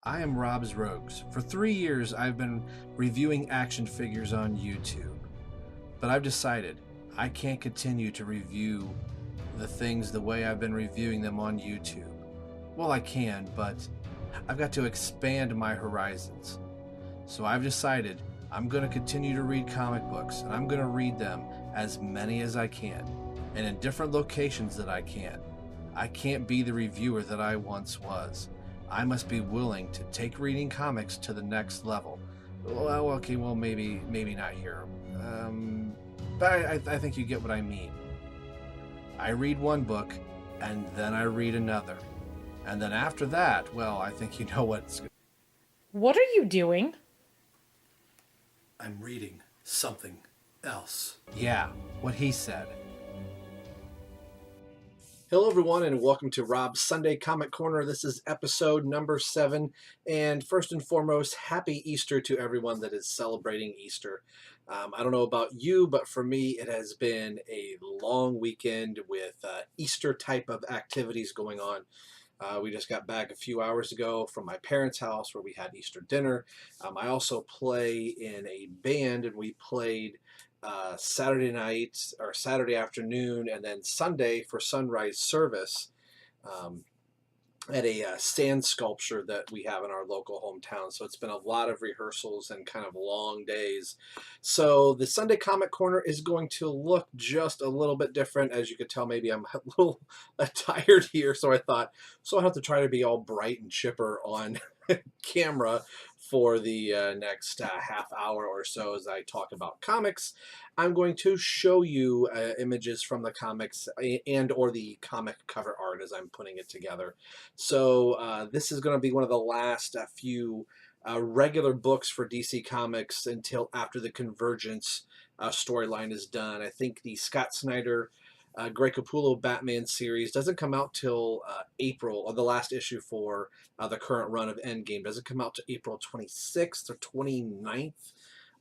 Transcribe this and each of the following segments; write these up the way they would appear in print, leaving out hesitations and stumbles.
I am Rob's Rogues. For 3 years, I've been reviewing action figures on YouTube, but I've decided I can't continue to review the things the way I've been reviewing them on YouTube. Well, I can, but I've got to expand my horizons. So I've decided I'm going to continue to read comic books, and I'm going to read them as many as I can, and in different locations that I can. I can't be the reviewer that I once was. I must be willing to take reading comics to the next level. Well, okay, well, maybe not here. But I think you get what I mean. I read one book, and then I read another. And then after that, well, I think you know what's... What are you doing? I'm reading something else. Yeah, what he said. Hello, everyone, and welcome to Rob's Sunday Comic Corner. This is episode number 7. And first and foremost, happy Easter to everyone that is celebrating Easter. I don't know about you, but for me, it has been a long weekend with Easter type of activities going on. We just got back a few hours ago from my parents' house where we had Easter dinner. I also play in a band, and we played Saturday night or Saturday afternoon, and then Sunday for sunrise service at a sand sculpture that we have in our local hometown. So it's been a lot of rehearsals and kind of long days. So the Sunday Comic Corner is going to look just a little bit different. As you could tell, maybe I'm a little tired here, so I thought, so I have to try to be all bright and chipper on camera for the next half hour or so as I talk about comics. I'm going to show you images from the comics and or the comic cover art as I'm putting it together. So this is going to be one of the last few regular books for DC Comics until after the Convergence storyline is done. I think the Scott Snyder Greg Capullo Batman series doesn't come out till April, or the last issue for the current run of Endgame doesn't come out to April 26th or 29th,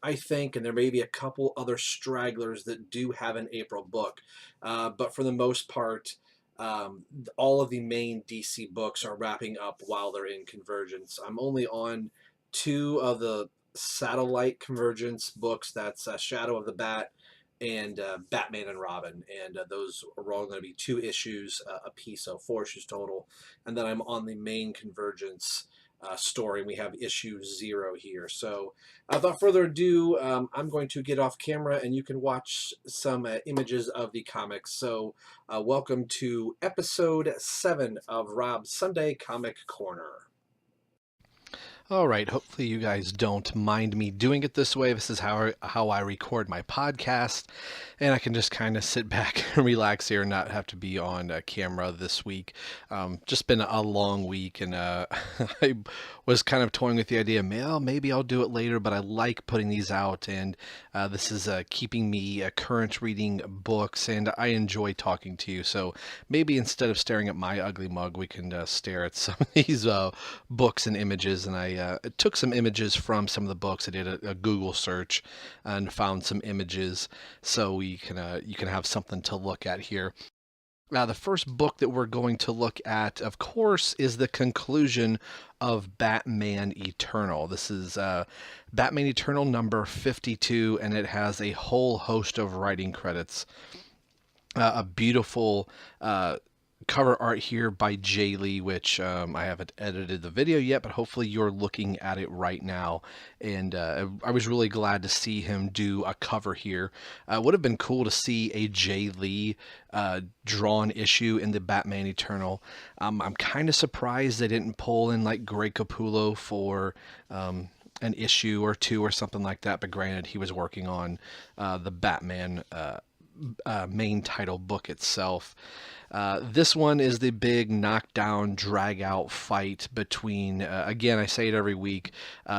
I think, and there may be a couple other stragglers that do have an April book. But for the most part, all of the main DC books are wrapping up while they're in Convergence. I'm only on 2 of the satellite Convergence books. That's Shadow of the Bat and Batman and Robin, and those are all going to be 2 issues a piece, so 4 issues total. And then I'm on the main Convergence story, and we have issue 0 here. So without further ado, I'm going to get off camera, and you can watch some images of the comics. So welcome to episode 7 of Rob's Sunday Comic Corner. All right, hopefully you guys don't mind me doing it this way. This is how I record my podcast, and I can just kind of sit back and relax here and not have to be on camera this week. Just been a long week, and I was kind of toying with the idea, maybe I'll do it later, but I like putting these out, and this is keeping me current reading books, and I enjoy talking to you. So maybe instead of staring at my ugly mug, we can stare at some of these books and images, and I took some images from some of the books. I did a Google search and found some images, so you can have something to look at here. The first book that we're going to look at, of course, is the conclusion of Batman Eternal. This is Batman Eternal number 52, and it has a whole host of writing credits. A beautiful cover art here by Jay Lee, which I haven't edited the video yet, but hopefully you're looking at it right now. And I was really glad to see him do a cover here. Would have been cool to see a Jay Lee drawn issue in the Batman Eternal. I'm kind of surprised they didn't pull in like Greg Capullo for an issue or 2 or something like that, but granted, he was working on the Batman main title book itself. This one is the big knockdown, drag-out fight between, again, I say it every week,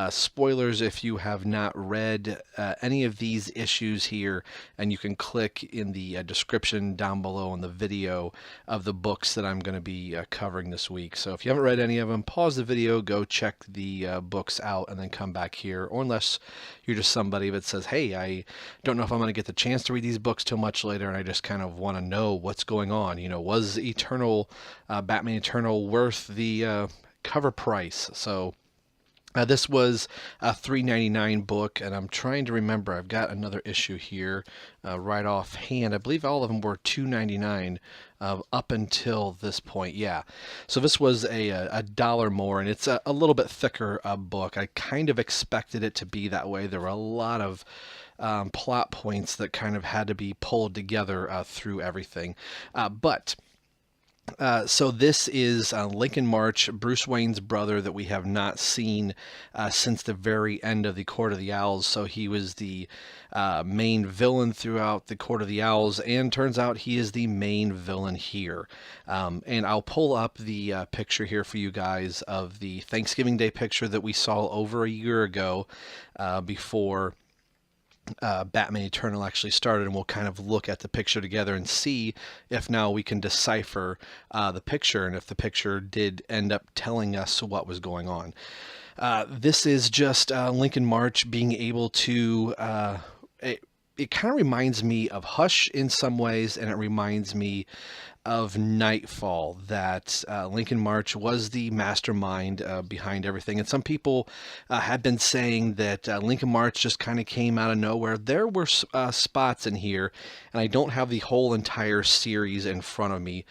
spoilers if you have not read any of these issues here, and you can click in the description down below in the video of the books that I'm going to be covering this week. So if you haven't read any of them, pause the video, go check the books out, and then come back here. Or unless you're just somebody that says, hey, I don't know if I'm going to get the chance to read these books till much later, and I just kind of want to know what's going on. Was Batman Eternal worth the cover price? So This was a $3.99 book, and I'm trying to remember. I've got another issue here right offhand. I believe all of them were $2.99 up until this point. Yeah, so this was a dollar more, and it's a little bit thicker book. I kind of expected it to be that way. There were a lot of plot points that kind of had to be pulled together through everything, but. So this is Lincoln March, Bruce Wayne's brother that we have not seen since the very end of the Court of the Owls. So he was the main villain throughout the Court of the Owls, and turns out he is the main villain here. And I'll pull up the picture here for you guys of the Thanksgiving Day picture that we saw over a year ago before Batman Eternal actually started, and we'll kind of look at the picture together and see if now we can decipher the picture and if the picture did end up telling us what was going on. This is just Lincoln March being able to it kind of reminds me of Hush in some ways, and it reminds me of Nightfall, that Lincoln March was the mastermind behind everything. And some people had been saying that Lincoln March just kind of came out of nowhere. There were spots in here, and I don't have the whole entire series in front of me,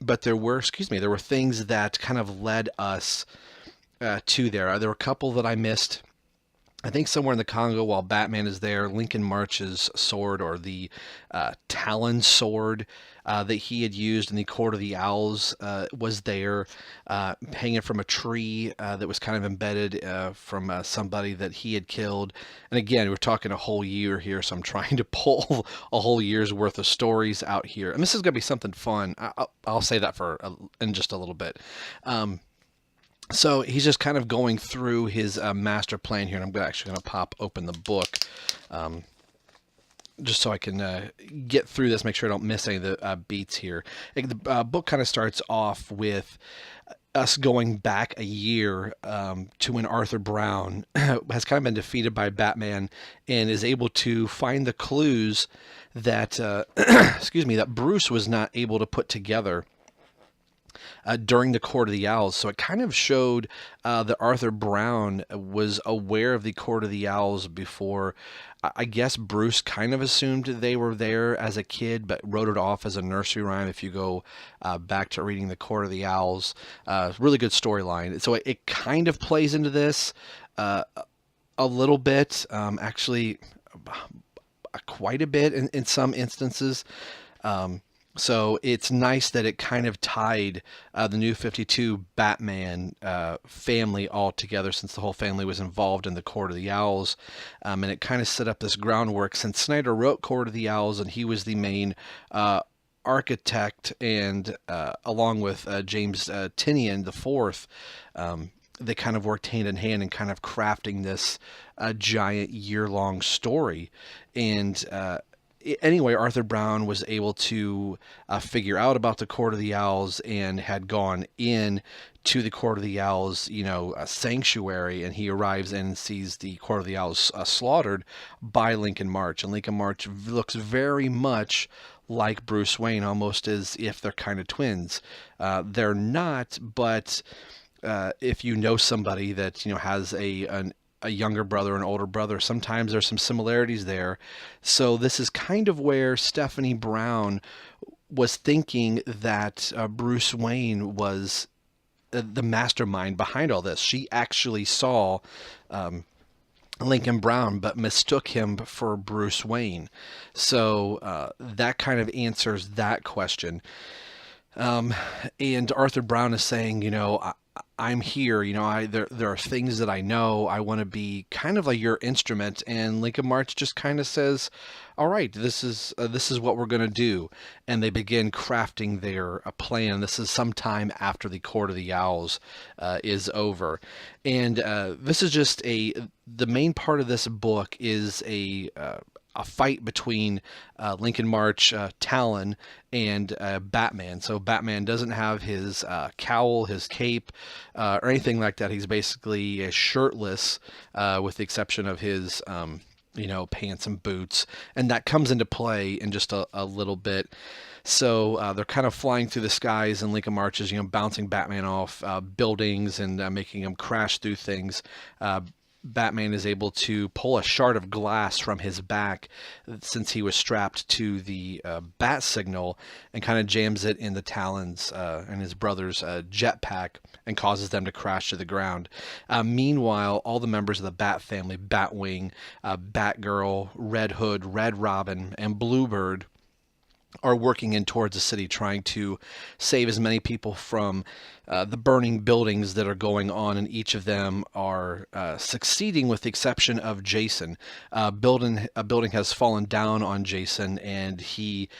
but there were things that kind of led us to there. There were a couple that I missed. I think somewhere in the Congo, while Batman is there, Lincoln March's sword, or the Talon sword that he had used in the Court of the Owls, was there, hanging from a tree that was kind of embedded from somebody that he had killed. And again, we're talking a whole year here, so I'm trying to pull a whole year's worth of stories out here. And this is going to be something fun. I'll say that in just a little bit. So he's just kind of going through his master plan here, and I'm actually going to pop open the book just so I can get through this, make sure I don't miss any of the beats here. The book kind of starts off with us going back a year to when Arthur Brown has kind of been defeated by Batman and is able to find the clues that, that Bruce was not able to put together during the Court of the Owls. So it kind of showed that Arthur Brown was aware of the Court of the Owls before. I guess Bruce kind of assumed they were there as a kid, but wrote it off as a nursery rhyme if you go back to reading the Court of the Owls. Really good storyline. So it kind of plays into this a little bit, actually quite a bit in some instances. So it's nice that it kind of tied the New 52 Batman family all together, since the whole family was involved in the Court of the Owls. And it kind of set up this groundwork, since Snyder wrote Court of the Owls and he was the main architect, and along with James Tynion IV, they kind of worked hand in hand in kind of crafting this giant year-long story. And anyway, Arthur Brown was able to figure out about the Court of the Owls and had gone in to the Court of the Owls, a sanctuary, and he arrives in and sees the Court of the Owls slaughtered by Lincoln March. And Lincoln March looks very much like Bruce Wayne, almost as if they're kind of twins. They're not, but if you know somebody that has a younger brother, an older brother, sometimes there's some similarities there. So this is kind of where Stephanie Brown was thinking that Bruce Wayne was the mastermind behind all this. She actually saw Lincoln Brown, but mistook him for Bruce Wayne. So that kind of answers that question. And Arthur Brown is saying, I'm here, there are things that I know. I want to be kind of like your instrument. And Lincoln March just kind of says, all right, this is what we're going to do. And they begin crafting their plan. This is sometime after the Court of the Owls is over. And this is just the main part of this book is a fight between Lincoln March, Talon, and Batman. So Batman doesn't have his cowl, his cape, or anything like that. He's basically shirtless, with the exception of his, pants and boots. And that comes into play in just a little bit. So they're kind of flying through the skies, and Lincoln March is, bouncing Batman off buildings and making him crash through things. Batman is able to pull a shard of glass from his back since he was strapped to the bat signal, and kind of jams it in the Talons and his brother's jetpack and causes them to crash to the ground. Meanwhile, all the members of the Bat family, Batwing, Batgirl, Red Hood, Red Robin, and Bluebird are working in towards the city, trying to save as many people from the burning buildings that are going on, and each of them are succeeding with the exception of Jason. A building has fallen down on Jason, and he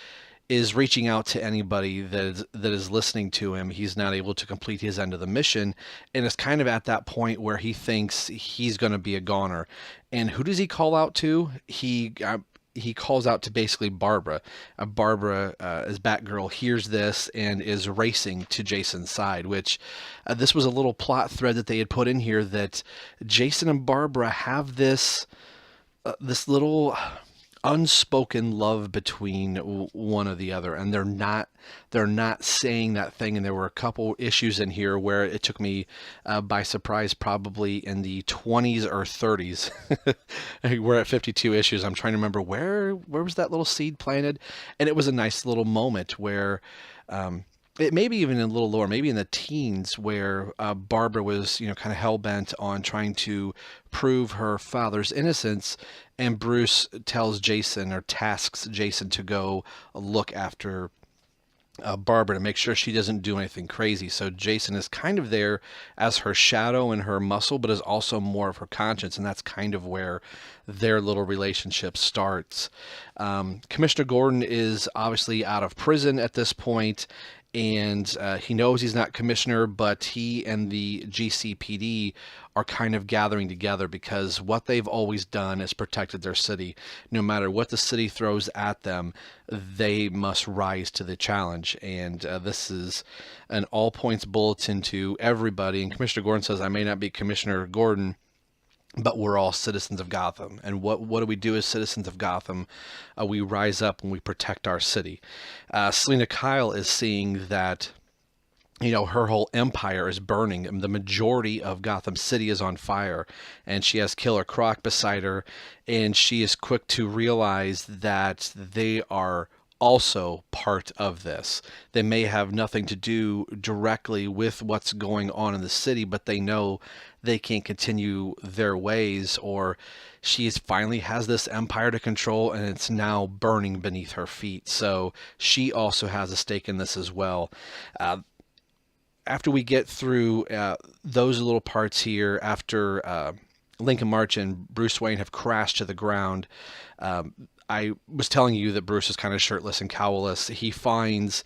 is reaching out to anybody that is listening to him. He's not able to complete his end of the mission, and it's kind of at that point where he thinks he's going to be a goner. And who does he call out to? He calls out to basically Barbara. Barbara, as Batgirl, hears this and is racing to Jason's side, which this was a little plot thread that they had put in here, that Jason and Barbara have this little unspoken love between one or the other, and they're not saying that thing. And there were a couple issues in here where it took me by surprise, probably in the 20s or 30s. We're at 52 issues. I'm trying to remember where was that little seed planted, and it was a nice little moment where it may be even a little lower, maybe in the teens, where Barbara was, kind of hell-bent on trying to prove her father's innocence, and Bruce tells Jason, or tasks Jason, to go look after Barbara to make sure she doesn't do anything crazy. So Jason is kind of there as her shadow and her muscle, but is also more of her conscience, and that's kind of where their little relationship starts. Commissioner Gordon is obviously out of prison at this point, and he knows he's not commissioner, but he and the GCPD are kind of gathering together, because what they've always done is protected their city. No matter what the city throws at them, they must rise to the challenge. And this is an all points bulletin to everybody. And Commissioner Gordon says, I may not be Commissioner Gordon, but we're all citizens of Gotham. And what do we do as citizens of Gotham? We rise up and we protect our city. Selena Kyle is seeing that, her whole empire is burning. The majority of Gotham City is on fire, and she has Killer Croc beside her, and she is quick to realize that they are also part of this. They may have nothing to do directly with what's going on in the city, but they know they can't continue their ways, or she finally has this empire to control, and it's now burning beneath her feet. So she also has a stake in this as well. After we get through those little parts here, after Lincoln March and Bruce Wayne have crashed to the ground, I was telling you that Bruce is kind of shirtless and cowlless. He finds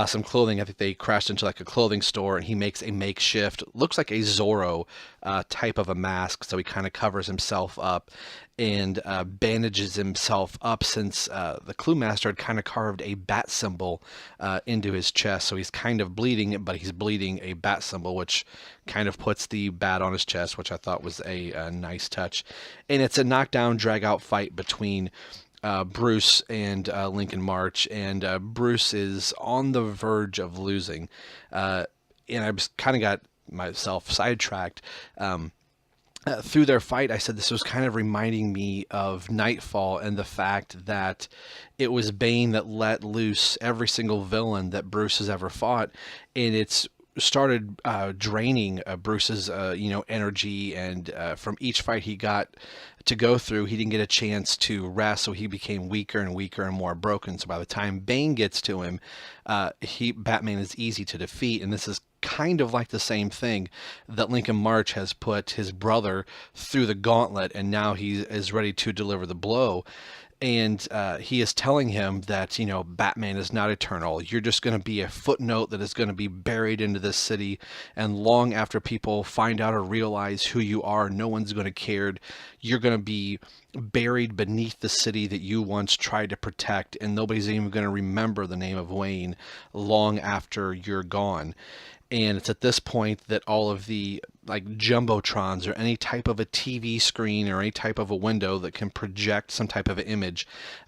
some clothing. I think they crashed into like a clothing store, and he makes a makeshift, looks like a Zorro type of a mask. So he kind of covers himself up and bandages himself up, since the Clue Master had kind of carved a bat symbol into his chest. So he's kind of bleeding, but he's bleeding a bat symbol, which kind of puts the bat on his chest, which I thought was a nice touch. And it's a knockdown, drag-out fight between Bruce and Lincoln March, and Bruce is on the verge of losing, and I was kind of got myself sidetracked. Through their fight, I said this was kind of reminding me of Nightfall, and the fact that it was Bane that let loose every single villain that Bruce has ever fought, and it's started draining Bruce's energy, and from each fight he got to go through, he didn't get a chance to rest, so he became weaker and weaker and more broken. So by the time Bane gets to him, Batman is easy to defeat. And this is kind of like the same thing, that Lincoln March has put his brother through the gauntlet, and now he is ready to deliver the blow. And he is telling him that, Batman is not eternal. You're just going to be a footnote that is going to be buried into this city. And long after people find out or realize who you are, no one's going to care. You're going to be buried beneath the city that you once tried to protect. And nobody's even going to remember the name of Wayne long after you're gone. And it's at this point that all of the like jumbotrons or any type of a TV screen or any type of a window that can project some type of an image,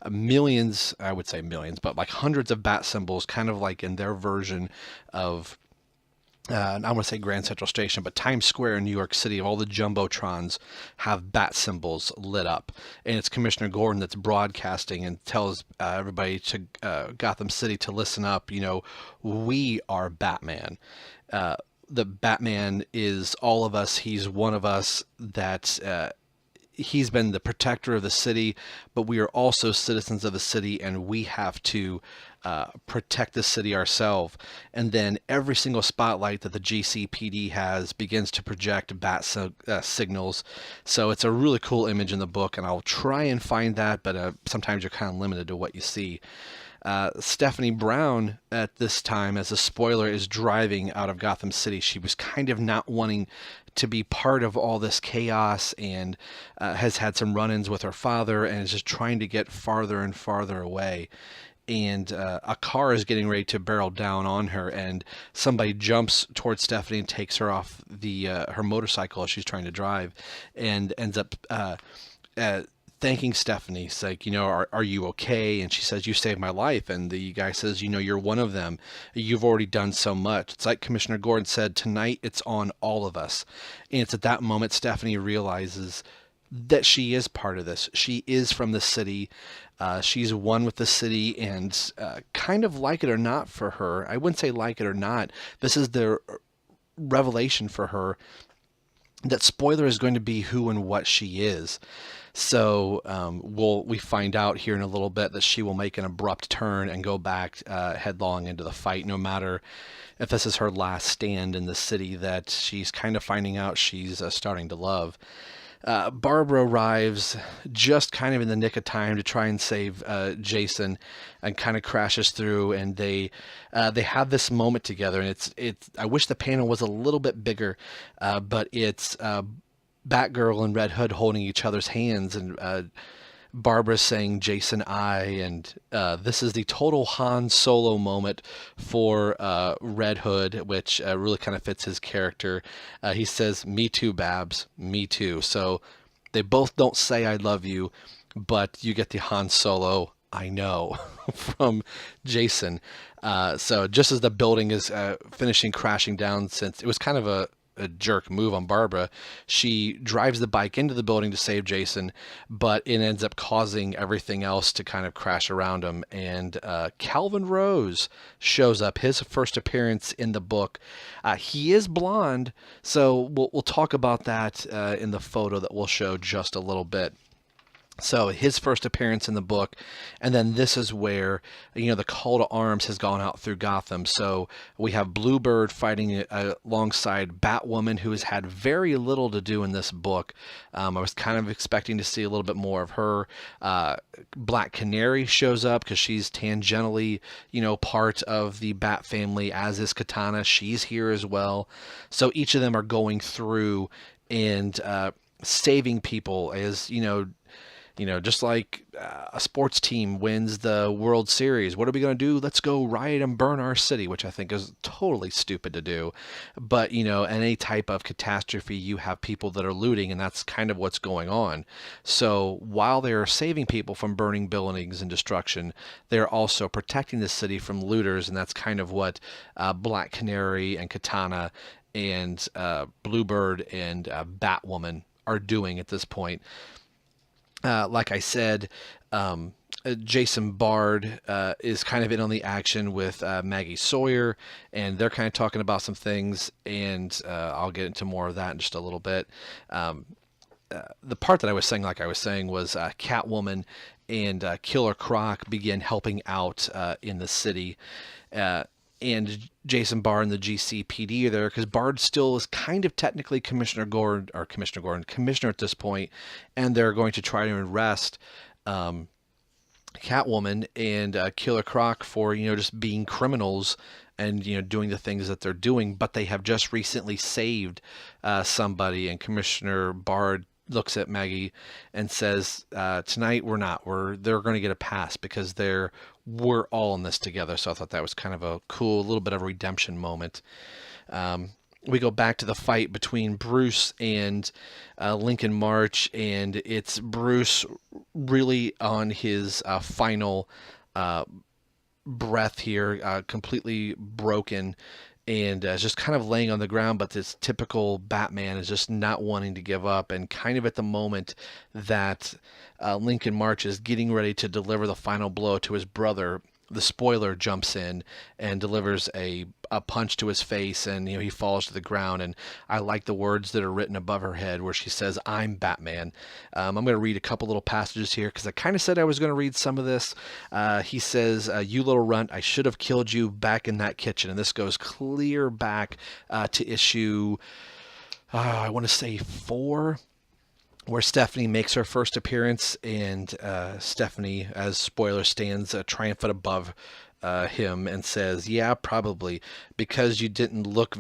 millions, I would say millions, but like hundreds of bat symbols, kind of like in their version of I want to say Grand Central Station, but Times Square in New York City, of all the jumbotrons have bat symbols lit up, and it's Commissioner Gordon that's broadcasting and tells everybody to Gotham City to listen up. We are Batman. The Batman is all of us. He's one of us. He's been the protector of the city, but we are also citizens of the city, and we have to protect the city ourselves. And then every single spotlight that the GCPD has begins to project signals. So it's a really cool image in the book, and I'll try and find that, but sometimes you're kind of limited to what you see. Stephanie Brown at this time, as a spoiler, is driving out of Gotham City. She was kind of not wanting to be part of all this chaos, and has had some run-ins with her father, and is just trying to get farther and farther away. And a car is getting ready to barrel down on her, and somebody jumps towards Stephanie and takes her off her motorcycle as she's trying to drive, and ends up thanking Stephanie. It's like, are you okay? And she says, you saved my life. And the guy says, you're one of them. You've already done so much. It's like Commissioner Gordon said, tonight it's on all of us. And it's at that moment Stephanie realizes that she is part of this. She is from the city. She's one with the city, and kind of like it or not for her, I wouldn't say like it or not, this is the revelation for her that spoiler is going to be who and what she is. So we find out here in a little bit that she will make an abrupt turn and go back headlong into the fight, no matter if this is her last stand in the city that she's kind of finding out she's starting to love. Barbara arrives just kind of in the nick of time to try and save Jason, and kind of crashes through, and they have this moment together, and it's I wish the panel was a little bit bigger, but it's Batgirl and Red Hood holding each other's hands, and Barbara's saying Jason I, and this is the total Han Solo moment for Red Hood, which really kind of fits his character. He says, me too, Babs, me too. So they both don't say I love you, but you get the Han Solo I know from Jason. So just as the building is finishing crashing down, since it was kind of a jerk move on Barbara, she drives the bike into the building to save Jason, but it ends up causing everything else to kind of crash around him. And Calvin Rose shows up, his first appearance in the book. He is blonde, so we'll talk about that in the photo that we'll show just a little bit. So his first appearance in the book, and then this is where, the call to arms has gone out through Gotham. So we have Bluebird fighting alongside Batwoman, who has had very little to do in this book. I was kind of expecting to see a little bit more of her. Black Canary shows up because she's tangentially, part of the Bat family, as is Katana. She's here as well. So each of them are going through and saving people, as just like a sports team wins the World Series. What are we going to do? Let's go riot and burn our city, which I think is totally stupid to do. But, in any type of catastrophe, you have people that are looting, and that's kind of what's going on. So while they're saving people from burning buildings and destruction, they're also protecting the city from looters, and that's kind of what Black Canary and Katana and Bluebird and Batwoman are doing at this point. Like I said, Jason Bard is kind of in on the action with Maggie Sawyer, and they're kind of talking about some things, and I'll get into more of that in just a little bit. The part that I was saying, was Catwoman and Killer Croc begin helping out in the city. And Jason Bard and the GCPD are there because Bard still is kind of technically Commissioner at this point, and they're going to try to arrest Catwoman and Killer Croc for just being criminals and doing the things that they're doing. But they have just recently saved somebody, and Commissioner Bard looks at Maggie and says, tonight they're going to get a pass because we're all in this together. So I thought that was kind of a cool little bit of a redemption moment. We go back to the fight between Bruce and Lincoln March, and it's Bruce really on his final breath here, completely broken, and just kind of laying on the ground. But this typical Batman is just not wanting to give up, and kind of at the moment that Lincoln March is getting ready to deliver the final blow to his brother, the spoiler jumps in and delivers a punch to his face, and he falls to the ground. And I like the words that are written above her head where she says, "I'm Batman." I'm going to read a couple little passages here because I kind of said I was going to read some of this. He says, "You little runt, I should have killed you back in that kitchen." And this goes clear back to issue, I want to say 4, where Stephanie makes her first appearance, and Stephanie, as spoiler, stands triumphant above him and says, "Yeah, probably because you didn't look,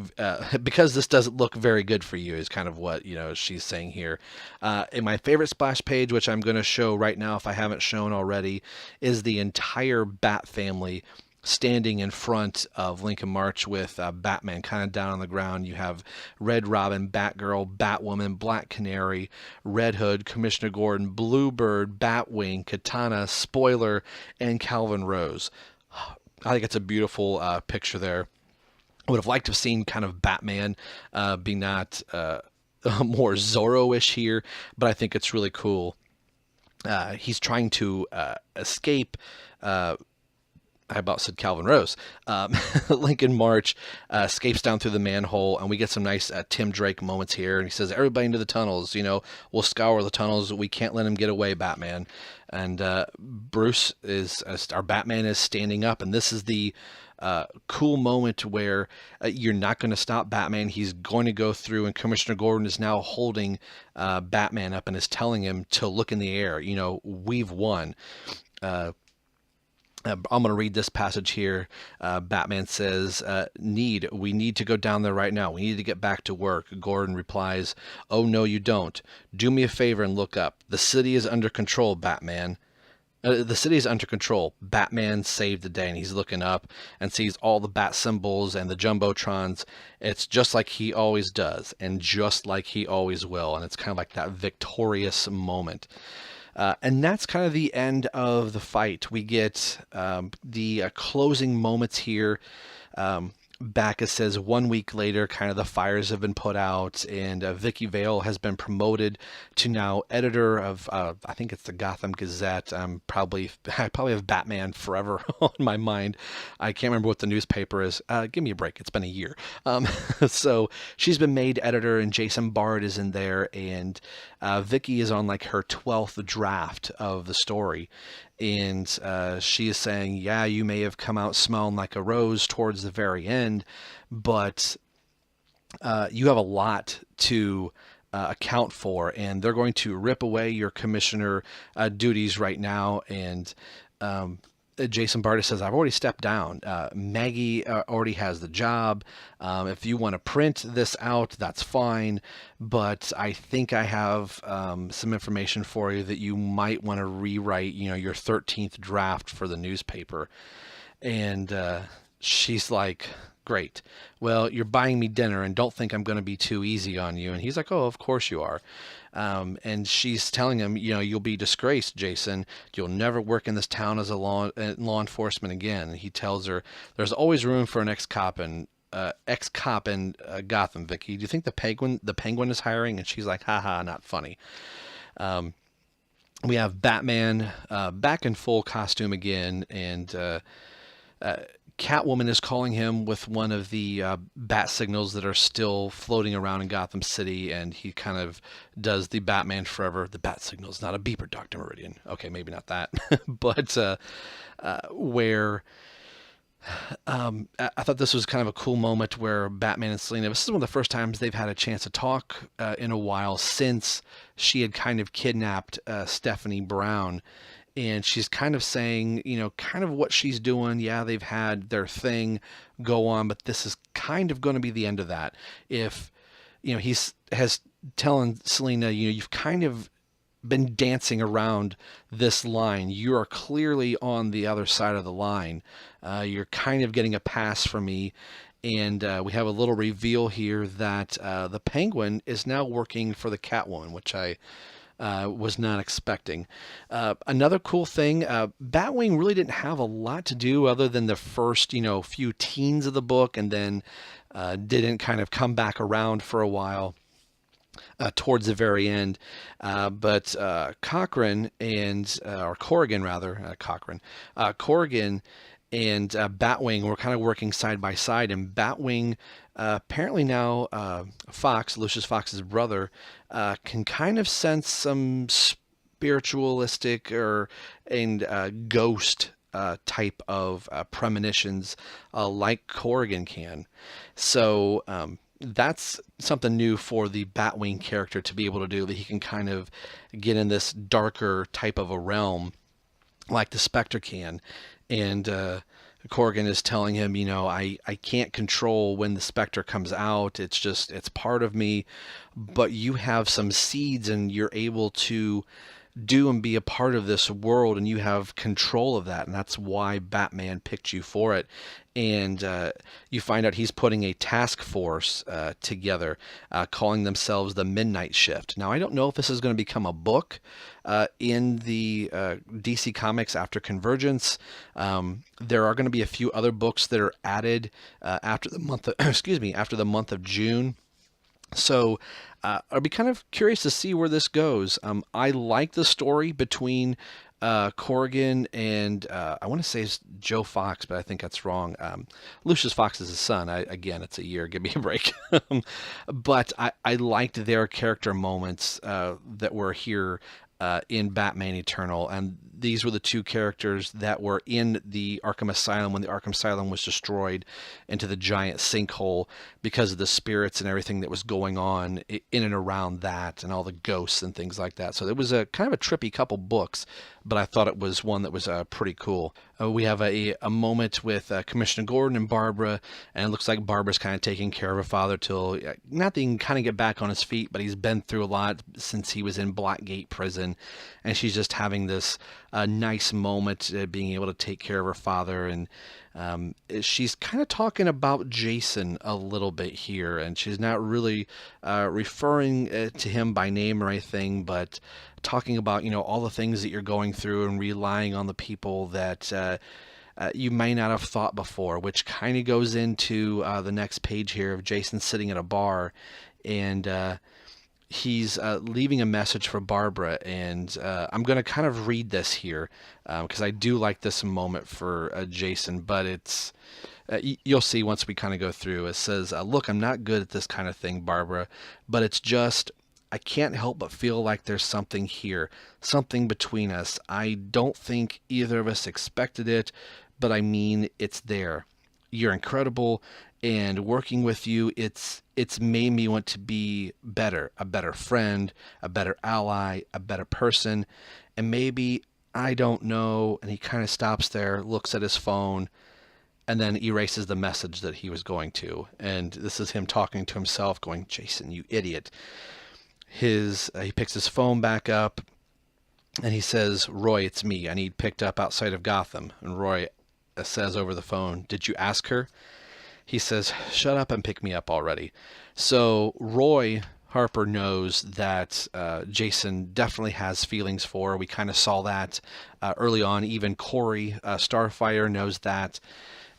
because this doesn't look very good for you," is kind of what she's saying here. And my favorite splash page, which I'm going to show right now if I haven't shown already, is the entire Bat family standing in front of Lincoln March with Batman kind of down on the ground. You have Red Robin, Batgirl, Batwoman, Black Canary, Red Hood, Commissioner Gordon, Bluebird, Batwing, Katana, Spoiler, and Calvin Rose. I think it's a beautiful picture there. I would have liked to have seen kind of Batman be not more Zorro-ish here, but I think it's really cool. He's trying to escape. I about said Calvin Rose. Lincoln March escapes down through the manhole, and we get some nice Tim Drake moments here. And he says, "Everybody into the tunnels. We'll scour the tunnels. We can't let him get away, Batman." And Bruce our Batman is standing up, and this is the cool moment where you're not going to stop Batman. He's going to go through, and Commissioner Gordon is now holding Batman up and is telling him to look in the air. We've won. I'm going to read this passage here. Batman says, we need to go down there right now. We need to get back to work." Gordon replies, "Oh, no, you don't. Do me a favor and look up. The city is under control, Batman." The city is under control. Batman saved the day. And he's looking up and sees all the bat symbols and the jumbotrons. It's just like he always does, and just like he always will. And it's kind of like that victorious moment. And that's kind of the end of the fight. We get the closing moments here. Backus says 1 week later, kind of the fires have been put out, and Vicky Vale has been promoted to now editor of, I think it's the Gotham Gazette. I probably have Batman Forever on my mind. I can't remember what the newspaper is. Give me a break. It's been a year. So she's been made editor, and Jason Bard is in there, and Vicky is on like her 12th draft of the story. And she is saying, "Yeah, you may have come out smelling like a rose towards the very end, but you have a lot to account for, and they're going to rip away your commissioner duties right now." And Jason Bartis says, "I've already stepped down. Maggie already has the job. If you want to print this out, that's fine. But I think I have some information for you that you might want to rewrite, your 13th draft for the newspaper." And she's like, "Great. Well, you're buying me dinner, and don't think I'm going to be too easy on you." And he's like, "Oh, of course you are." And she's telling him, "You'll be disgraced, Jason. You'll never work in this town as a law enforcement again." And he tells her, "There's always room for an ex-cop in Gotham, Vicky. Do you think the Penguin is hiring?" And she's like, "Haha, not funny." We have Batman back in full costume again, and Catwoman is calling him with one of the bat signals that are still floating around in Gotham City, and he kind of does the Batman Forever. The bat signal is not a beeper, Dr. Meridian. Okay, maybe not that. But where I thought this was kind of a cool moment where Batman and Selina, this is one of the first times they've had a chance to talk in a while since she had kind of kidnapped Stephanie Brown. And she's kind of saying, kind of what she's doing. Yeah, they've had their thing go on, but this is kind of going to be the end of that. If, has telling Selina, you've kind of been dancing around this line. You are clearly on the other side of the line. You're kind of getting a pass from me. And we have a little reveal here that the Penguin is now working for the Catwoman, which I was not expecting. Another cool thing, Batwing really didn't have a lot to do other than the first, few teens of the book, and then didn't kind of come back around for a while. Towards the very end, but Cochrane and or Corrigan rather, Cochrane, Corrigan and Batwing were kind of working side by side, and Batwing apparently now Fox, Lucius Fox's brother, can kind of sense some spiritualistic or and ghost type of premonitions like Corrigan can. So that's something new for the Batwing character to be able to do, that he can kind of get in this darker type of a realm like the Spectre can. And Corrigan is telling him, I can't control when the Spectre comes out. It's part of me, but you have some seeds and you're able to do and be a part of this world, and you have control of that, and that's why Batman picked you for it. And you find out he's putting a task force together, calling themselves the Midnight Shift. Now, I don't know if this is going to become a book in the DC Comics after Convergence. There are going to be a few other books that are added after the month of, after the month of June. So I'll be kind of curious to see where this goes. I like the story between Corrigan and I want to say it's Joe Fox, but I think that's wrong. Lucius Fox is his son. Again, it's a year. Give me a break. But I liked their character moments that were here in Batman Eternal, and these were the two characters that were in the Arkham Asylum when the Arkham Asylum was destroyed into the giant sinkhole because of the spirits and everything that was going on in and around that, and all the ghosts and things like that. So it was a kind of a trippy couple books, but I thought it was one that was pretty cool. We have a moment with Commissioner Gordon and Barbara, and it looks like Barbara's kind of taking care of her father till, not that he can kind of get back on his feet, but he's been through a lot since he was in Blackgate prison, and she's just having this nice moment being able to take care of her father. And she's kind of talking about Jason a little bit here, and she's not really referring to him by name or anything, but talking about, all the things that you're going through and relying on the people that you may not have thought before, which kind of goes into the next page here of Jason sitting at a bar, and he's leaving a message for Barbara, and I'm going to kind of read this here because I do like this moment for Jason, but it's you'll see once we kind of go through. It says, look, I'm not good at this kind of thing, Barbara, but it's just, I can't help but feel like there's something here, something between us. I don't think either of us expected it, but I mean, it's there. You're incredible, and working with you, it's made me want to be better, a better friend, a better ally, a better person, and maybe, I don't know, and he kind of stops there, looks at his phone, and then erases the message that he was going to. And this is him talking to himself, going, Jason, you idiot. He picks his phone back up, and he says, Roy, it's me. I need picked up outside of Gotham. And Roy says over the phone, did you ask her? He says, shut up and pick me up already. So Roy Harper knows that Jason definitely has feelings for her. We kind of saw that early on. Even Corey Starfire knows that.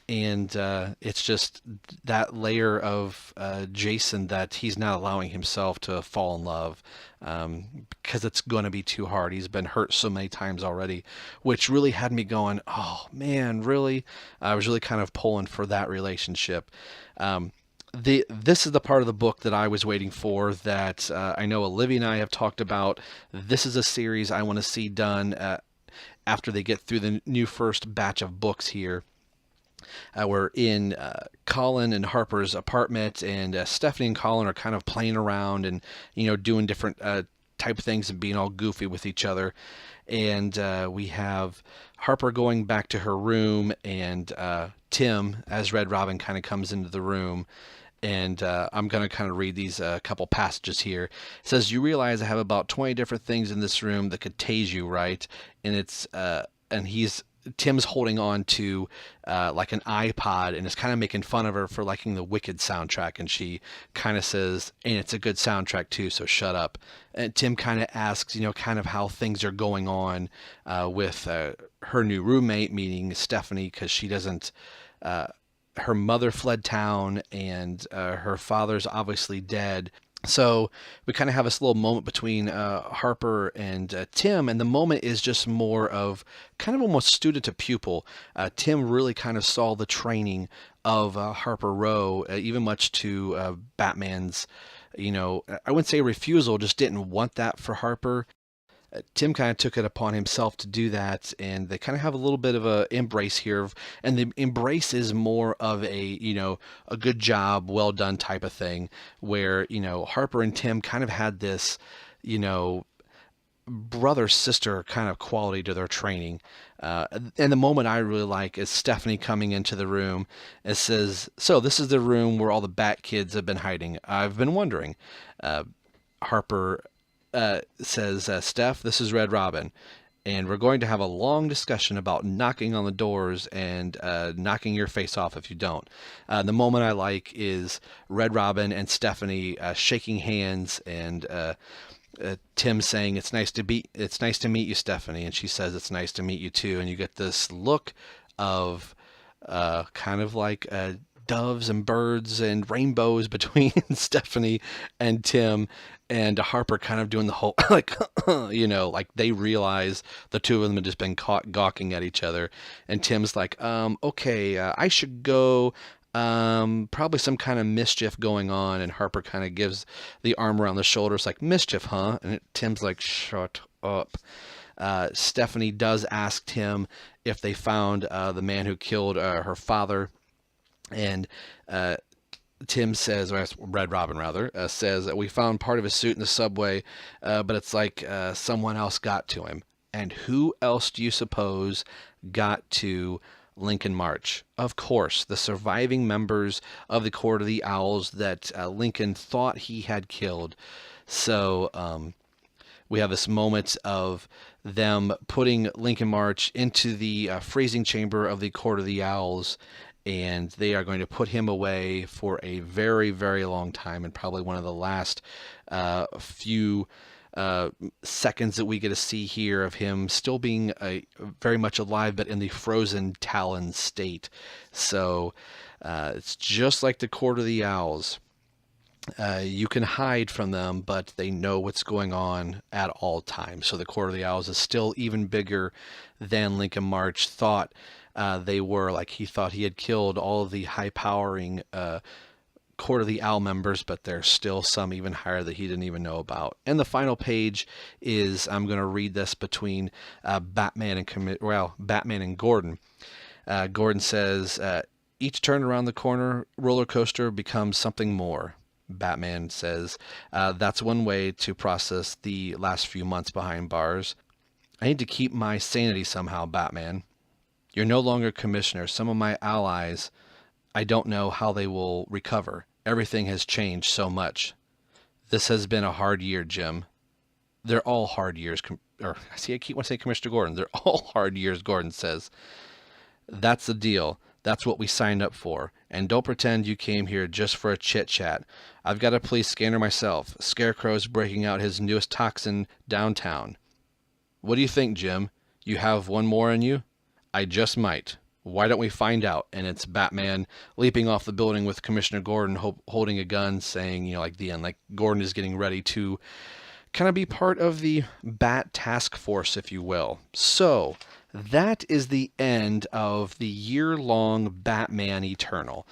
And it's just that layer of Jason that he's not allowing himself to fall in love because it's going to be too hard. He's been hurt so many times already, which really had me going, oh, man, really? I was really kind of pulling for that relationship. This is the part of the book that I was waiting for that I know Olivia and I have talked about. This is a series I want to see done after they get through the new first batch of books here. We're in Colin and Harper's apartment, and Stephanie and Colin are kind of playing around and, doing different type of things and being all goofy with each other. And we have Harper going back to her room, and Tim, as Red Robin, kind of comes into the room. And I'm going to kind of read these couple passages here. It says, you realize I have about 20 different things in this room that could tase you, right? And it's and he's Tim's holding on to like an iPod and is kind of making fun of her for liking the Wicked soundtrack, and she kind of says, and it's a good soundtrack too, so shut up. And Tim kind of asks, kind of how things are going on with her new roommate, meaning Stephanie, because she doesn't. Her mother fled town, and her father's obviously dead. So we kind of have this little moment between Harper and Tim, and the moment is just more of kind of almost student to pupil. Tim really kind of saw the training of Harper Row, even much to Batman's, I wouldn't say refusal, just didn't want that for Harper. Tim kind of took it upon himself to do that, and they kind of have a little bit of a embrace here, and the embrace is more of a good job, well done type of thing, where, Harper and Tim kind of had this, brother sister kind of quality to their training. And the moment I really like is Stephanie coming into the room. It says, "So this is the room where all the Bat kids have been hiding. I've been wondering." Harper says, "Steph, this is Red Robin, and we're going to have a long discussion about knocking on the doors and knocking your face off if you don't." The moment I like is Red Robin and Stephanie shaking hands, and Tim saying, it's nice to meet you, Stephanie," and she says, "It's nice to meet you too." And you get this look of kind of like doves and birds and rainbows between Stephanie and Tim, and Harper kind of doing the whole like like they realize the two of them have just been caught gawking at each other, and Tim's like, okay, I should go. Probably some kind of mischief going on, and Harper kind of gives the arm around the shoulders like, "Mischief, huh?" And Tim's like, "Shut up." Stephanie does ask Tim if they found the man who killed her father, and Tim says, or Red Robin rather, says that we found part of his suit in the subway, but it's like someone else got to him. And who else do you suppose got to Lincoln March? Of course, the surviving members of the Court of the Owls that Lincoln thought he had killed. So we have this moment of them putting Lincoln March into the freezing chamber of the Court of the Owls, and they are going to put him away for a very, very long time, and probably one of the last few seconds that we get to see here of him still being very much alive, but in the frozen talon state. So it's just like the Court of the Owls. You can hide from them, but they know what's going on at all times. So the Court of the Owls is still even bigger than Lincoln March thought they were. Like, he thought he had killed all of the high-powering Court of the Owl members, but there's still some even higher that he didn't even know about. And the final page is, I'm going to read this between Batman and Gordon. Gordon says, "Each turn around the corner roller coaster becomes something more." Batman says, "That's one way to process the last few months behind bars. I need to keep my sanity somehow, Batman. You're no longer commissioner. Some of my allies, I don't know how they will recover. Everything has changed so much. This has been a hard year, Jim." They're all hard years. I keep wanting to say Commissioner Gordon. They're all hard years, Gordon says. "That's the deal. That's what we signed up for. And don't pretend you came here just for a chit-chat. I've got a police scanner myself. Scarecrow's breaking out his newest toxin downtown. What do you think, Jim? You have one more in you? I just might. Why don't we find out?" And it's Batman leaping off the building with Commissioner Gordon holding a gun, saying, like the end, like Gordon is getting ready to kind of be part of the Bat Task Force, if you will. So that is the end of the year-long Batman Eternal.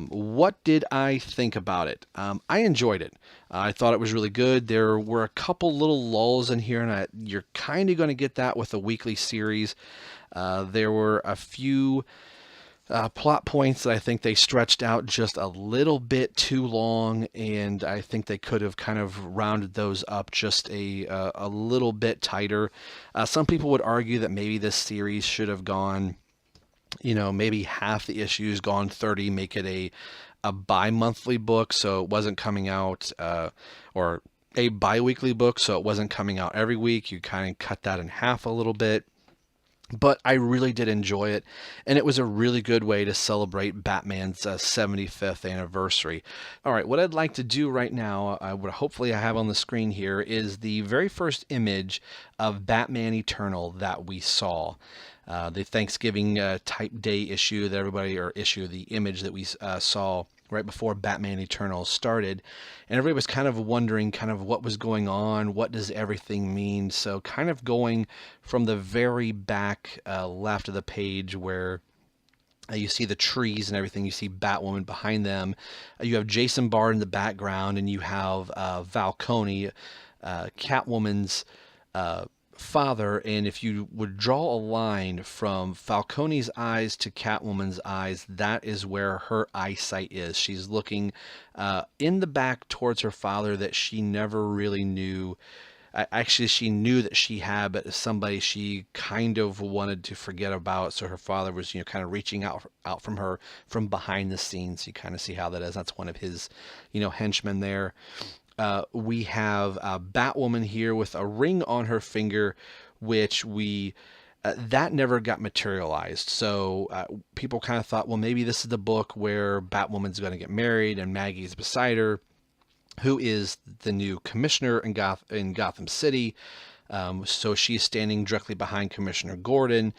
What did I think about it? I enjoyed it. I thought it was really good. There were a couple little lulls in here, and you're kind of going to get that with a weekly series. There were a few plot points that I think they stretched out just a little bit too long, and I think they could have kind of rounded those up just a little bit tighter. Some people would argue that maybe this series should have gone, maybe half the issues, gone 30, make it a bi-monthly book, so it wasn't coming out, or a bi-weekly book, so it wasn't coming out every week. You kind of cut that in half a little bit. but I really did enjoy it, and it was a really good way to celebrate Batman's 75th anniversary. All right, what I'd like to do right now, what hopefully I have on the screen here, is the very first image of Batman Eternal that we saw. The Thanksgiving type day issue that everybody, or issue, the image that we saw right before Batman Eternal started, and everybody was kind of wondering kind of what was going on, what does everything mean. So kind of going from the very back left of the page where you see the trees and everything, you see Batwoman behind them, you have Jason Bard in the background, and you have Falcone, Catwoman's father. And if you would draw a line from Falcone's eyes to Catwoman's eyes, that is where her eyesight is. She's looking in the back towards her father that she never really knew. Actually, she knew that she had, but somebody she kind of wanted to forget about. So her father was, kind of reaching out from her from behind the scenes. You kind of see how that is. That's one of his, henchmen there. We have Batwoman here with a ring on her finger, which that never got materialized. So people kind of thought, well, maybe this is the book where Batwoman's going to get married and Maggie's beside her, who is the new commissioner in Gotham City. So she's standing directly behind Commissioner Gordon.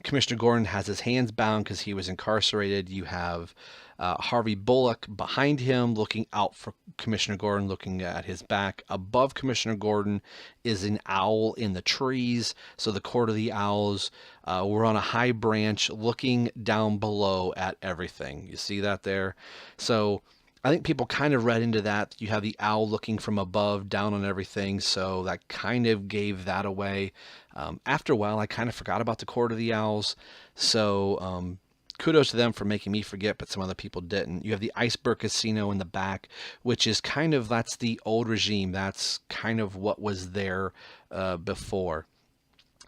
Commissioner Gordon has his hands bound because he was incarcerated. You have Harvey Bullock behind him looking out for Commissioner Gordon, looking at his back. Above Commissioner Gordon is an owl in the trees. So the Court of the Owls, we're on a high branch looking down below at everything. You see that there? So I think people kind of read into that. You have the owl looking from above down on everything, so that kind of gave that away. After a while, I kind of forgot about the Court of the Owls, so kudos to them for making me forget, but some other people didn't. You have the Iceberg Casino in the back, which is that's the old regime. That's kind of what was there before.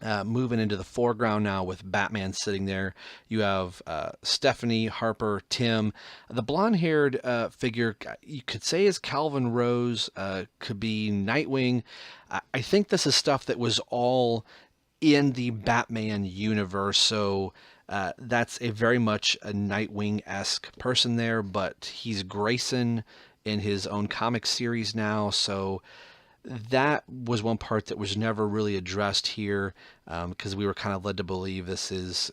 Moving into the foreground now with Batman sitting there. You have Stephanie, Harper, Tim. The blonde-haired figure, you could say is Calvin Rose, could be Nightwing. I think this is stuff that was all in the Batman universe, so that's a very much a Nightwing-esque person there, but he's Grayson in his own comic series now, so that was one part that was never really addressed here, because we were kind of led to believe this is,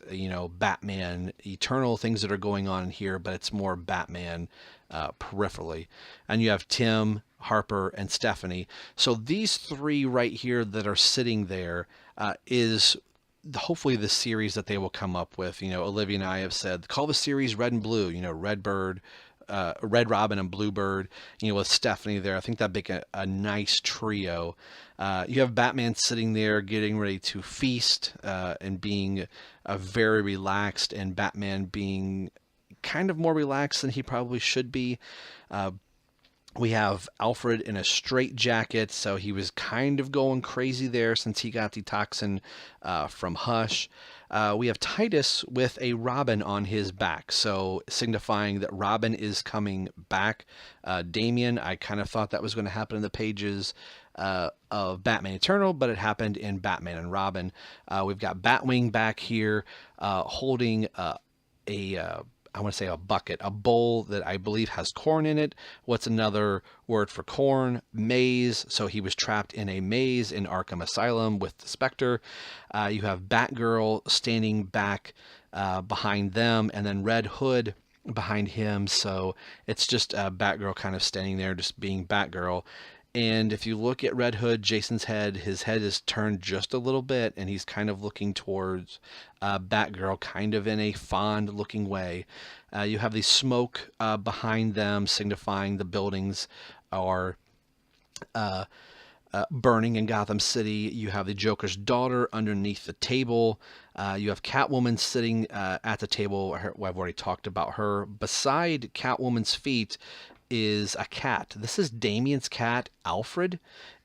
Batman Eternal things that are going on here, but it's more Batman peripherally. And you have Tim, Harper, and Stephanie. So these three right here that are sitting there is hopefully the series that they will come up with. Olivia and I have said, call the series Red and Blue, Red Robin and Bluebird, with Stephanie there. I think that'd make a nice trio. You have Batman sitting there getting ready to feast and being very relaxed, and Batman being kind of more relaxed than he probably should be. We have Alfred in a straitjacket, so he was kind of going crazy there since he got the toxin from Hush. We have Titus with a Robin on his back, so signifying that Robin is coming back. Damian, I kind of thought that was going to happen in the pages of Batman Eternal, but it happened in Batman and Robin. We've got Batwing back here holding I want to say a bucket, a bowl that I believe has corn in it. What's another word for corn? Maze. So he was trapped in a maze in Arkham Asylum with the Spectre. You have Batgirl standing back behind them, and then Red Hood behind him. So it's just Batgirl kind of standing there, just being Batgirl. And if you look at Red Hood, Jason's head, his head is turned just a little bit, and he's kind of looking towards Batgirl, kind of in a fond-looking way. You have the smoke behind them, signifying the buildings are burning in Gotham City. You have the Joker's daughter underneath the table. You have Catwoman sitting at the table. I've already talked about her. Beside Catwoman's feet is a cat. This is Damian's cat, Alfred,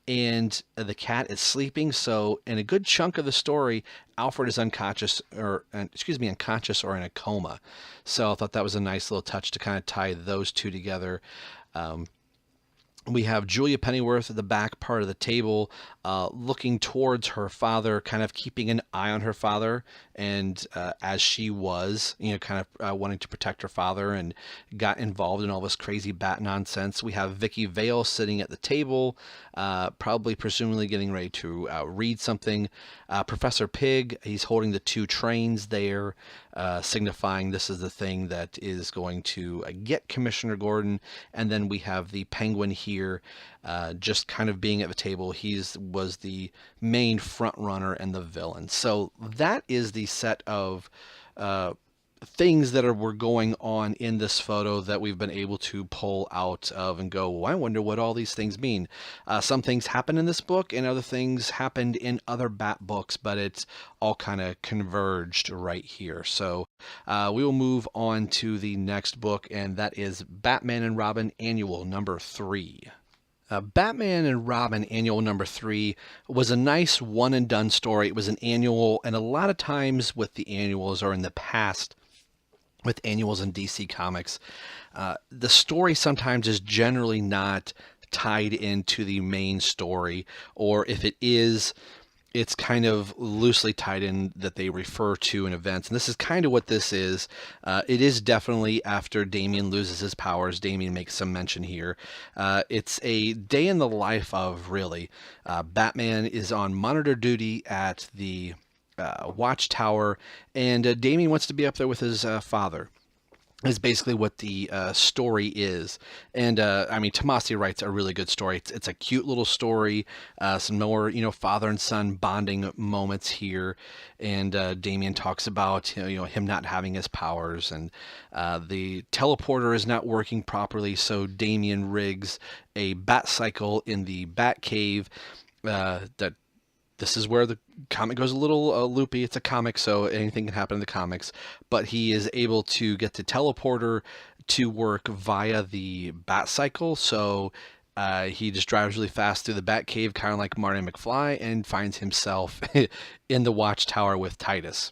and the cat is sleeping. So in a good chunk of the story, Alfred is unconscious or in a coma. So I thought that was a nice little touch to kind of tie those two together. We have Julia Pennyworth at the back part of the table, looking towards her father, kind of keeping an eye on her father, and as she was, kind of wanting to protect her father, and got involved in all this crazy bat nonsense. We have Vicky Vale sitting at the table, probably presumably getting ready to read something. Professor Pig, he's holding the two trains there, signifying this is the thing that is going to get Commissioner Gordon. And then we have the Penguin here, just kind of being at the table. He was the main front runner and the villain. So that is the set of things that were going on in this photo that we've been able to pull out of and go, well, I wonder what all these things mean. Some things happen in this book and other things happened in other Bat books, but it's all kind of converged right here. So we will move on to the next book, and that is Batman and Robin Annual number 3. Batman and Robin Annual number 3 was a nice one and done story. It was an annual, and a lot of times with the annuals, or in the past with annuals in DC Comics, the story sometimes is generally not tied into the main story, or if it is, it's kind of loosely tied in that they refer to in events. And this is kind of what this is. It is definitely after Damian loses his powers. Damian makes some mention here. It's a day in the life of, really. Batman is on monitor duty at the watchtower, and Damian wants to be up there with his father. Is basically what the story is. And I mean, Tomasi writes a really good story. It's a cute little story, some more, father and son bonding moments here. And Damian talks about, him not having his powers, and the teleporter is not working properly. So Damian rigs a bat cycle in the bat cave that this is where the comic goes a little loopy. It's a comic, so anything can happen in the comics. But he is able to get the teleporter to work via the bat cycle. So he just drives really fast through the bat cave, kind of like Marty McFly, and finds himself in the watchtower with Titus.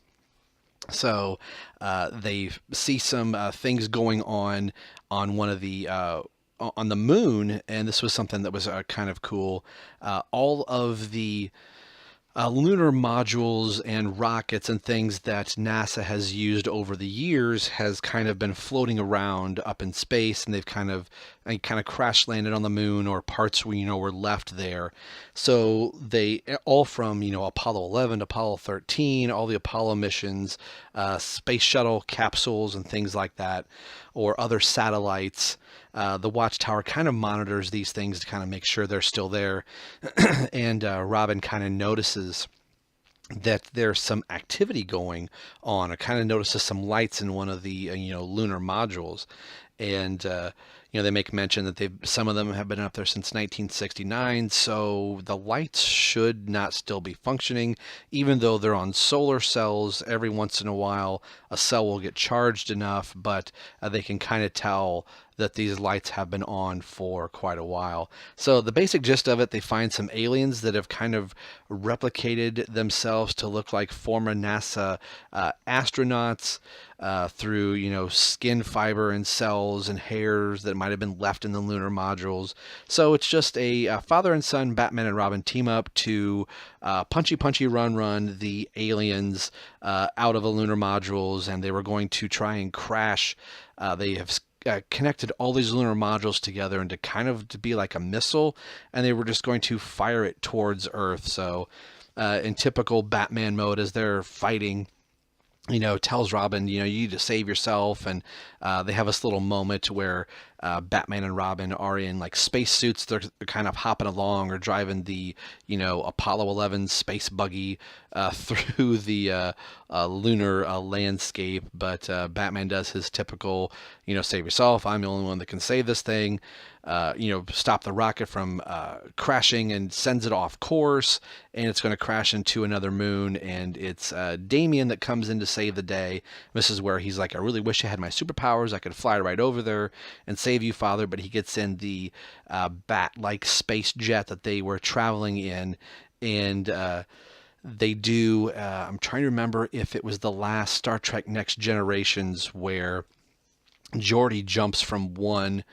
So they see some things going on one of the on the moon, and this was something that was kind of cool. All of the lunar modules and rockets and things that NASA has used over the years has kind of been floating around up in space, and they've kind of crash landed on the moon, or parts were left there. So they all from Apollo 11 to Apollo 13, all the Apollo missions, space shuttle capsules and things like that, or other satellites. The watchtower kind of monitors these things to kind of make sure they're still there. And Robin kind of notices that there's some activity going on. It kind of notices some lights in one of the lunar modules, and they make mention that some of them have been up there since 1969, so the lights should not still be functioning, even though they're on solar cells. Every once in a while, a cell will get charged enough, but they can kind of tell that these lights have been on for quite a while. So the basic gist of it, they find some aliens that have kind of replicated themselves to look like former NASA astronauts through, skin fiber and cells and hairs that might have been left in the lunar modules. So it's just a father and son, Batman and Robin, team up to punchy run the aliens out of the lunar modules, and they were going to try and crash. They have connected all these lunar modules together into kind of to be like a missile, and they were just going to fire it towards Earth. So in typical Batman mode, as they're fighting, tells Robin, you need to save yourself. And they have this little moment where Batman and Robin are in like space suits. They're kind of hopping along or driving the, Apollo 11 space buggy through the lunar landscape. But Batman does his typical, save yourself. I'm the only one that can save this thing. Stop the rocket from crashing, and sends it off course, and it's going to crash into another moon. And it's Damian that comes in to save the day. This is where he's like, I really wish I had my superpowers. I could fly right over there and save you, father. But he gets in the bat-like space jet that they were traveling in, and they do, I'm trying to remember if it was the last Star Trek Next Generations where Geordi jumps from one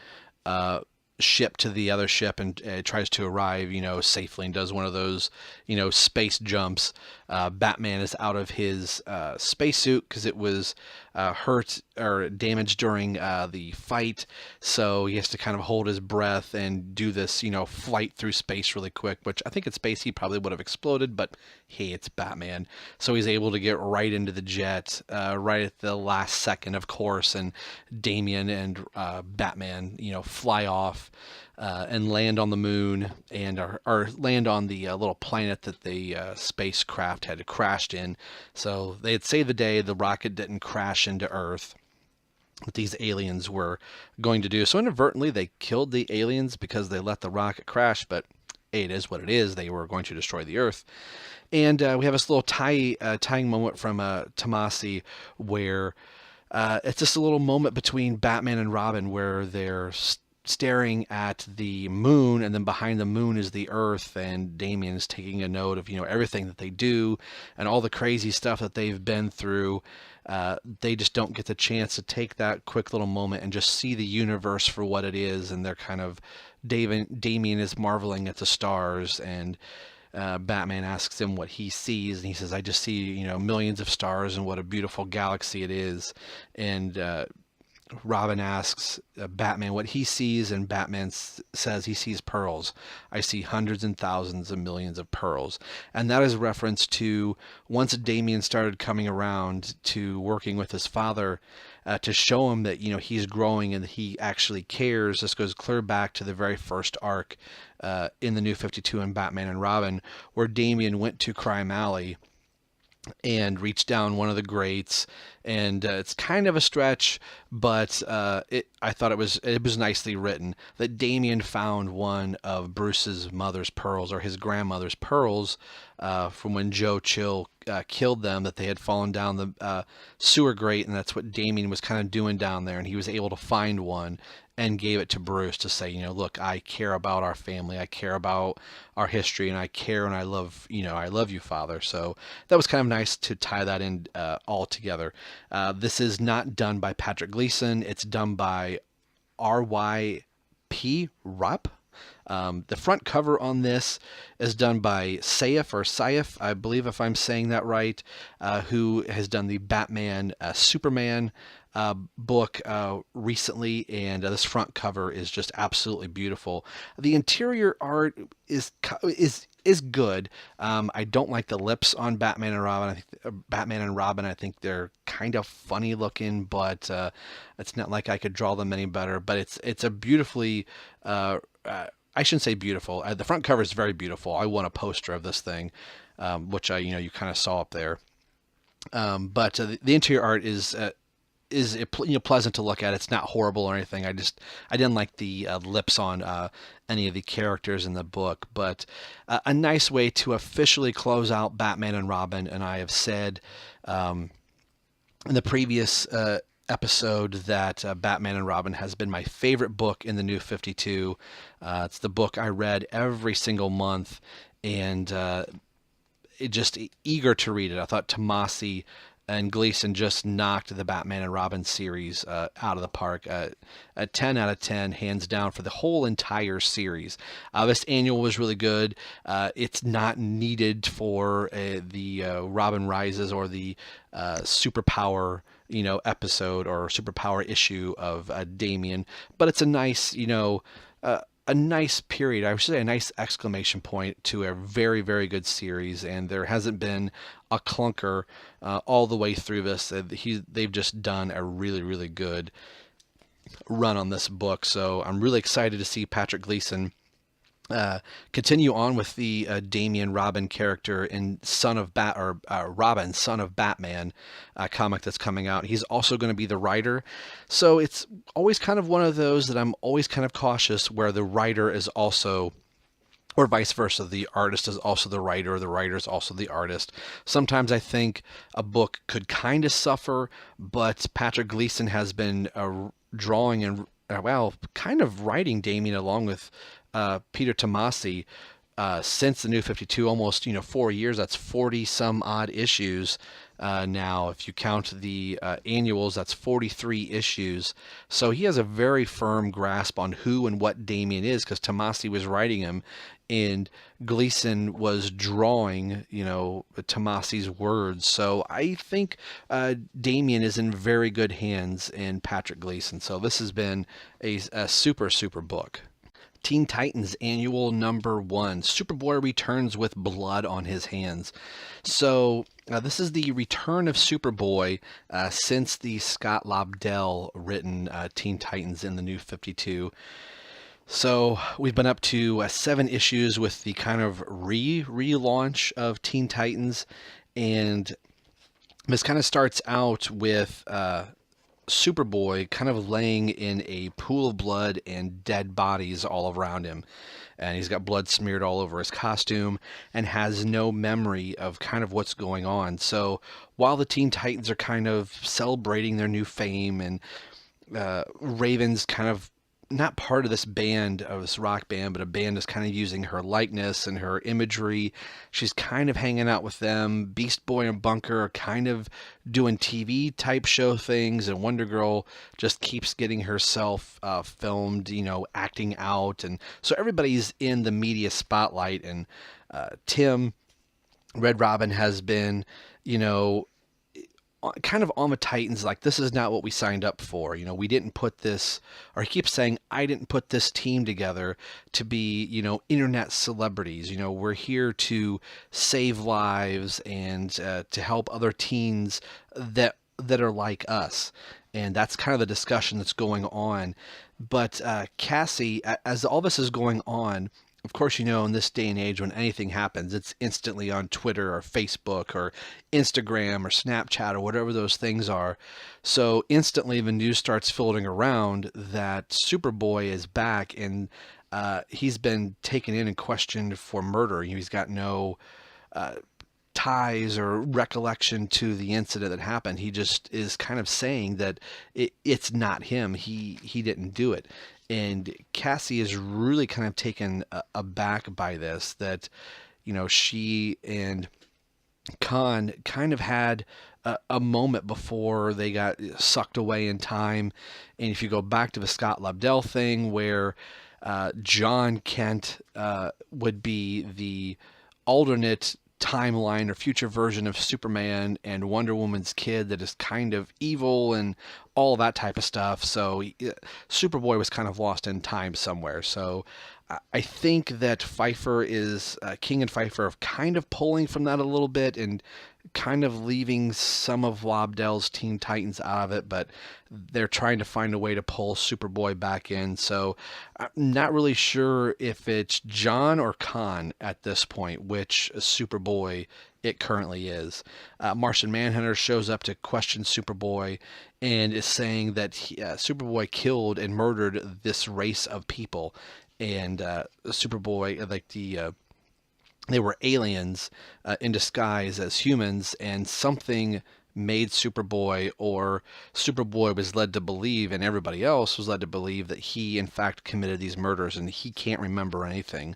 ship to the other ship and tries to arrive, safely and does one of those, space jumps. Batman is out of his spacesuit because it was hurt or damaged during the fight, so he has to kind of hold his breath and do this, flight through space really quick, which I think in space he probably would have exploded, but hey, it's Batman. So he's able to get right into the jet right at the last second, of course, and Damian and Batman, fly off and land on the moon and or land on the little planet that the spacecraft had crashed in. So they had saved the day. The rocket didn't crash into Earth. What these aliens were going to do. So inadvertently, they killed the aliens because they let the rocket crash, but hey, it is what it is. They were going to destroy the Earth. And we have this little tying moment from Tomasi where it's just a little moment between Batman and Robin where they're staring at the moon, and then behind the moon is the Earth, and Damian is taking a note of everything that they do and all the crazy stuff that they've been through. They just don't get the chance to take that quick little moment and just see the universe for what it is, and they're kind of Damian is marveling at the stars, and Batman asks him what he sees, and he says, "I just see millions of stars, and what a beautiful galaxy it is." And Robin asks Batman what he sees, and Batman says he sees pearls. "I see hundreds and thousands of millions of pearls." And that is a reference to once Damian started coming around to working with his father to show him that, he's growing and that he actually cares. This goes clear back to the very first arc in the New 52 and Batman and Robin, where Damian went to Crime Alley and reached down one of the grates, and it's kind of a stretch, but I thought it was nicely written that Damian found one of Bruce's mother's pearls, or his grandmother's pearls, from when Joe Chill killed them, that they had fallen down the sewer grate, and that's what Damian was kind of doing down there, and he was able to find one and gave it to Bruce to say, look, I care about our family, I care about our history, and I care and I love you, Father. So that was kind of nice to tie that in all together. This is not done by Patrick Gleason. It's done by R.Y.P. Rupp. The front cover on this is done by Saif, I believe, if I'm saying that right, who has done the Batman Superman book recently, and this front cover is just absolutely beautiful. The interior art is good. I don't like the lips on Batman and Robin. I think they're kind of funny looking, but it's not like I could draw them any better. But it's a beautifully I shouldn't say beautiful. The front cover is very beautiful. I want a poster of this thing, which you kind of saw up there. But the interior art is pleasant to look at. It's not horrible or anything. I didn't like the lips on any of the characters in the book, but a nice way to officially close out Batman and Robin. And I have said in the previous episode that Batman and Robin has been my favorite book in the New 52. It's the book I read every single month, and just eager to read it. I thought Tomasi and Gleason just knocked the Batman and Robin series out of the park. A 10 out of 10, hands down, for the whole entire series. This annual was really good. It's not needed for the Robin Rises or the superpower episode or superpower issue of Damian, but it's a nice a nice period, I would say a nice exclamation point to a very, very good series, and there hasn't been a clunker all the way through this. They've just done a really, really good run on this book, so I'm really excited to see Patrick Gleason continue on with the Damian Robin character in Robin, Son of Batman comic that's coming out. He's also going to be the writer. So it's always kind of one of those that I'm always kind of cautious where the writer is also, or vice versa, the artist is also the writer, or the writer is also the artist. Sometimes I think a book could kind of suffer, but Patrick Gleason has been drawing and, kind of writing Damian along with Peter Tomasi since the New 52, almost 4 years. That's 40 some odd issues now. If you count the annuals, that's 43 issues. So he has a very firm grasp on who and what Damian is, because Tomasi was writing him and Gleason was drawing, Tomasi's words. So I think Damian is in very good hands in Patrick Gleason. So this has been a super, super book. Teen Titans Annual number 1. Superboy returns with blood on his hands. So this is the return of Superboy since the Scott Lobdell written Teen Titans in the New 52. So we've been up to 7 issues with the kind of relaunch of Teen Titans, and this kind of starts out with Superboy kind of laying in a pool of blood and dead bodies all around him. And he's got blood smeared all over his costume and has no memory of kind of what's going on. So while the Teen Titans are kind of celebrating their new fame, and Raven's kind of not part of this band, of this rock band, but a band is kind of using her likeness and her imagery. She's kind of hanging out with them. Beast Boy and Bunker are kind of doing TV type show things, and Wonder Girl just keeps getting herself filmed, acting out. And so everybody's in the media spotlight, and Tim, Red Robin, has been, kind of on the Titans, like, this is not what we signed up for. We didn't put this, or he keeps saying, I didn't put this team together to be, internet celebrities. We're here to save lives and to help other teens that are like us. And that's kind of the discussion that's going on. But Cassie, as all this is going on, of course, in this day and age, when anything happens, it's instantly on Twitter or Facebook or Instagram or Snapchat or whatever those things are. So instantly the news starts filtering around that Superboy is back, and he's been taken in and questioned for murder. He's got no ties or recollection to the incident that happened. He just is kind of saying that it's not him. He didn't do it. And Cassie is really kind of taken aback by this, that, she and Khan kind of had a moment before they got sucked away in time. And if you go back to the Scott Lobdell thing, where John Kent would be the alternate timeline or future version of Superman, and Wonder Woman's kid that is kind of evil and all that type of stuff. So Superboy was kind of lost in time somewhere. So I think that Pfeiffer is King and Pfeiffer are kind of pulling from that a little bit and kind of leaving some of Lobdell's Teen Titans out of it, but they're trying to find a way to pull Superboy back in. So I'm not really sure if it's John or Khan at this point, which Superboy it currently is. Martian Manhunter shows up to question Superboy and is saying that Superboy killed and murdered this race of people. And Superboy, they were aliens in disguise as humans, and something made Superboy, or Superboy was led to believe, and everybody else was led to believe, that he in fact committed these murders, and he can't remember anything.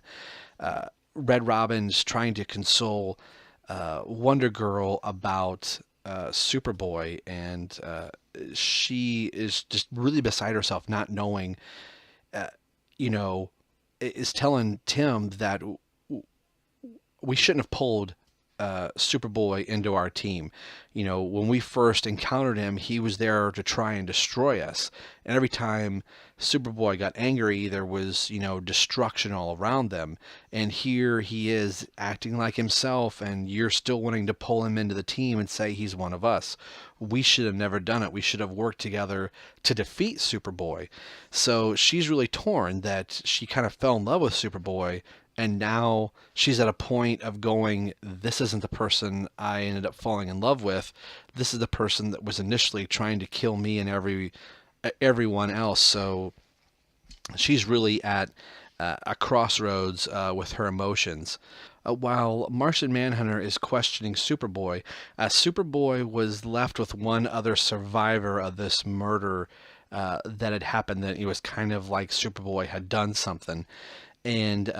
Red Robin's trying to console Wonder Girl about Superboy, and she is just really beside herself, not knowing, is telling Tim that we shouldn't have pulled Superboy into our team. When we first encountered him, he was there to try and destroy us. And every time Superboy got angry, there was, destruction all around them. And here he is acting like himself, and you're still wanting to pull him into the team and say he's one of us. We should have never done it. We should have worked together to defeat Superboy. So she's really torn, that she kind of fell in love with Superboy, and now she's at a point of going, this isn't the person I ended up falling in love with. This is the person that was initially trying to kill me and everyone else. So she's really at a crossroads with her emotions. While Martian Manhunter is questioning Superboy, Superboy was left with one other survivor of this murder that had happened, that it was kind of like Superboy had done something. And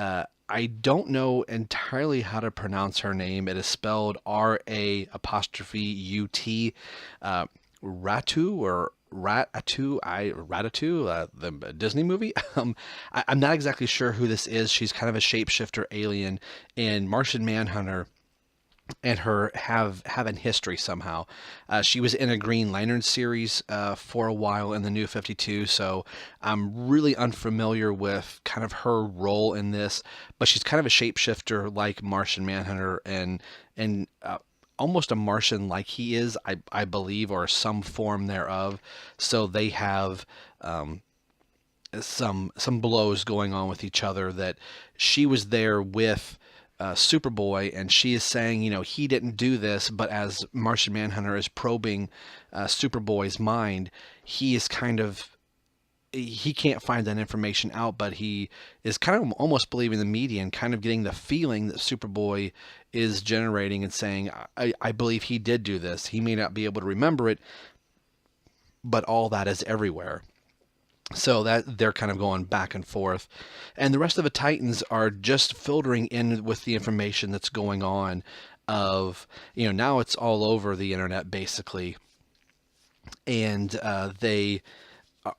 I don't know entirely how to pronounce her name. It is spelled Ra'Ut, Ratu or Ratatouille, the Disney movie. I'm not exactly sure who this is. She's kind of a shapeshifter alien, and Martian Manhunter and her have an history somehow. She was in a Green Lantern series for a while in the New 52, so I'm really unfamiliar with kind of her role in this, but she's kind of a shapeshifter like Martian Manhunter and almost a Martian like he is, I believe, or some form thereof. So they have some blows going on with each other, that she was there with Superboy, and she is saying, he didn't do this, but as Martian Manhunter is probing Superboy's mind, he is kind of, he can't find that information out, but he is kind of almost believing the media and kind of getting the feeling that Superboy is generating and saying, I believe he did do this. He may not be able to remember it, but all that is everywhere. So that they're kind of going back and forth, and the rest of the Titans are just filtering in with the information that's going on. Of now it's all over the internet basically, and they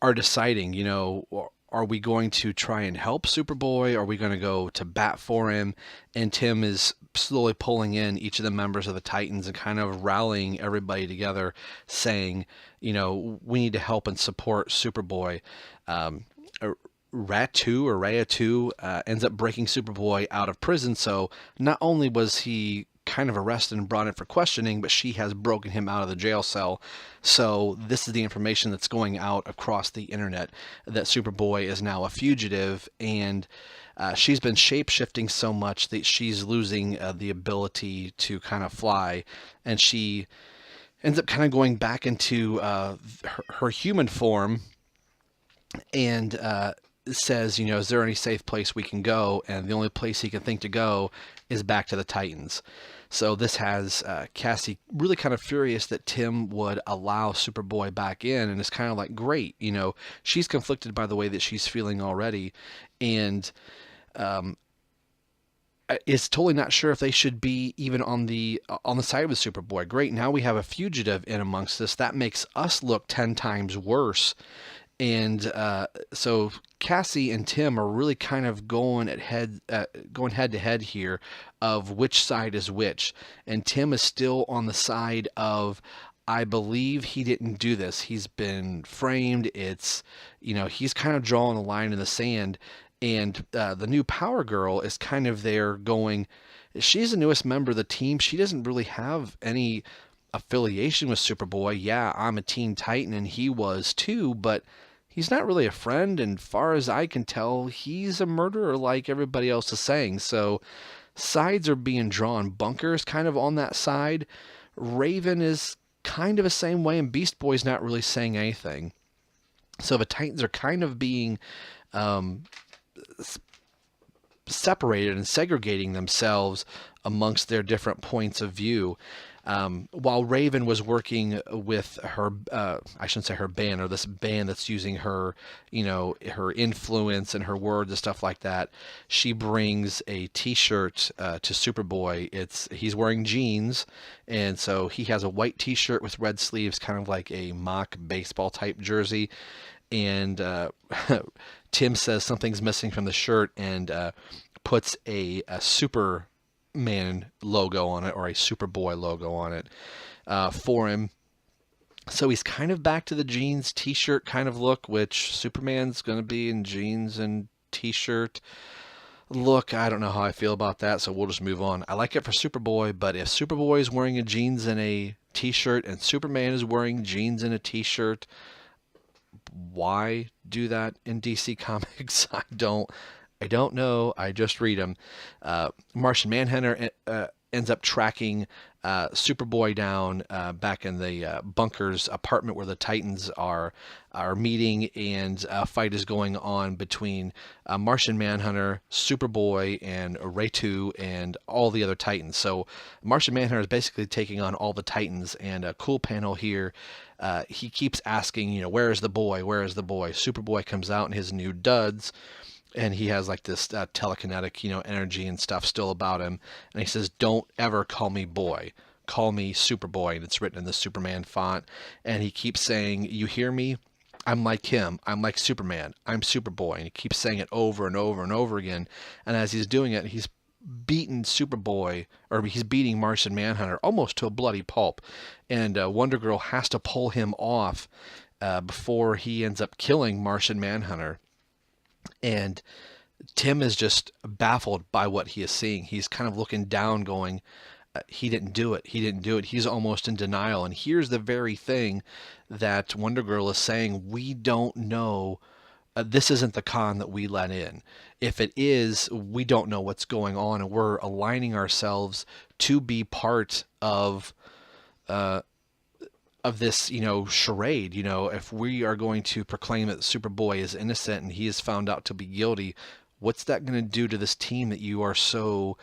are deciding, are we going to try and help Superboy? Are we going to go to bat for him? And Tim is slowly pulling in each of the members of the Titans and kind of rallying everybody together, saying, we need to help and support Superboy. Ratu ends up breaking Superboy out of prison. So not only was he kind of arrested and brought in for questioning, but she has broken him out of the jail cell. So this is the information that's going out across the internet, that Superboy is now a fugitive, and she's been shape-shifting so much that she's losing the ability to kind of fly, and she ends up kind of going back into her human form, and says, is there any safe place we can go? And the only place he can think to go is back to the Titans. So this has Cassie really kind of furious that Tim would allow Superboy back in, and it's kind of like, great, she's conflicted by the way that she's feeling already, and is totally not sure if they should be even on the side of the Superboy. Great, now we have a fugitive in amongst us. That makes us look 10 times worse. And so Cassie and Tim are really kind of going head to head here of which side is which. And Tim is still on the side of, I believe he didn't do this. He's been framed. It's, he's kind of drawing a line in the sand. And the new Power Girl is kind of there going, she's the newest member of the team. She doesn't really have any affiliation with Superboy. Yeah, I'm a Teen Titan and he was too, but he's not really a friend, and far as I can tell, he's a murderer like everybody else is saying. So sides are being drawn. Bunker's kind of on that side. Raven is kind of the same way, and Beast Boy's not really saying anything. So the Titans are kind of being separated and segregating themselves amongst their different points of view. While Raven was working with her, I shouldn't say her band, or this band that's using her, her influence and her words and stuff like that, she brings a T-shirt to Superboy. He's wearing jeans, and so he has a white T-shirt with red sleeves, kind of like a mock baseball type jersey. And Tim says something's missing from the shirt, and puts a Superman logo on it, or a Superboy logo on it for him. So he's kind of back to the jeans T-shirt kind of look, which Superman's going to be in jeans and T-shirt look. I don't know how I feel about that, so we'll just move on. I like it for Superboy, but if Superboy is wearing a jeans and a T-shirt and Superman is wearing jeans and a T-shirt, why do that in DC Comics? I don't know. I just read them. Martian Manhunter ends up tracking Superboy down back in the Bunker's apartment where the Titans are meeting, and a fight is going on between Martian Manhunter, Superboy, and Ratu, and all the other Titans. So Martian Manhunter is basically taking on all the Titans, and a cool panel here. He keeps asking, where is the boy? Where is the boy? Superboy comes out in his new duds, and he has like this telekinetic, energy and stuff still about him. And he says, "Don't ever call me boy. Call me Superboy." And it's written in the Superman font. And he keeps saying, "You hear me? I'm like him. I'm like Superman. I'm Superboy." And he keeps saying it over and over and over again. And as he's doing it, he's beaten Superboy, or he's beating Martian Manhunter almost to a bloody pulp. And Wonder Girl has to pull him off before he ends up killing Martian Manhunter. And Tim is just baffled by what he is seeing. He's kind of looking down, going, he didn't do it. He didn't do it. He's almost in denial. And here's the very thing that Wonder Girl is saying. We don't know. This isn't the Khan that we let in. If it is, we don't know what's going on. And we're aligning ourselves to be part of this, charade. If we are going to proclaim that Superboy is innocent and he is found out to be guilty, what's that going to do to this team that you are so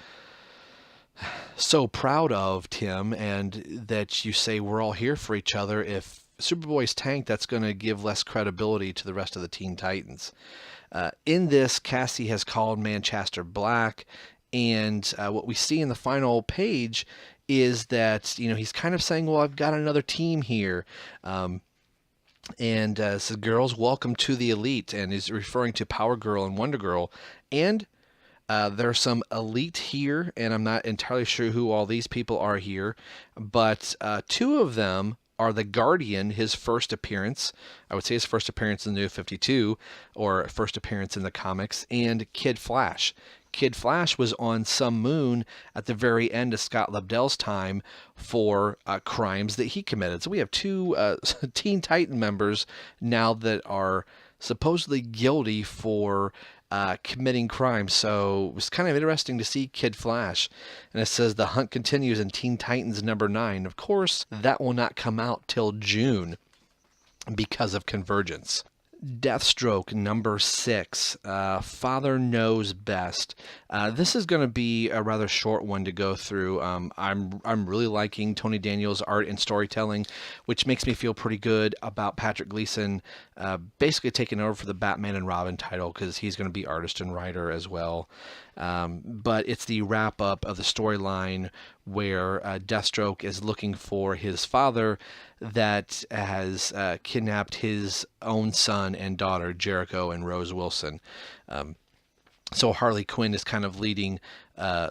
proud of, Tim, and that you say we're all here for each other? If Superboy's tanked, that's going to give less credibility to the rest of the Teen Titans. In this, Cassie has called Manchester Black, and what we see in the final page is that, he's kind of saying, well, I've got another team here. And says, "Girls, welcome to the elite," and is referring to Power Girl and Wonder Girl. And there are some elite here, and I'm not entirely sure who all these people are here, but two of them are the Guardian, his first appearance. I would say his first appearance in the New 52, or first appearance in the comics, and Kid Flash. Kid Flash was on some moon at the very end of Scott Lobdell's time for crimes that he committed. So we have two Teen Titan members now that are supposedly guilty for committing crimes. So it was kind of interesting to see Kid Flash. And it says the hunt continues in Teen Titans #9. Of course, that will not come out till June because of Convergence. Deathstroke #6, Father Knows Best. This is going to be a rather short one to go through. I'm really liking Tony Daniels' art and storytelling, which makes me feel pretty good about Patrick Gleason basically taking over for the Batman and Robin title, because he's going to be artist and writer as well. But it's the wrap up of the storyline where Deathstroke is looking for his father that has kidnapped his own son and daughter, Jericho and Rose Wilson. So Harley Quinn is kind of leading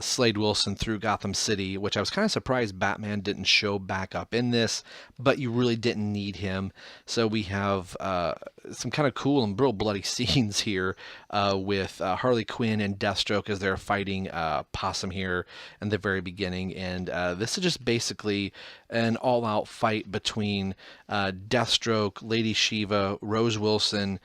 Slade Wilson through Gotham City, which I was kind of surprised Batman didn't show back up in this, but you really didn't need him. So we have some kind of cool and real bloody scenes here with Harley Quinn and Deathstroke as they're fighting Possum here in the very beginning. And this is just basically an all-out fight between Deathstroke, Lady Shiva, Rose Wilson,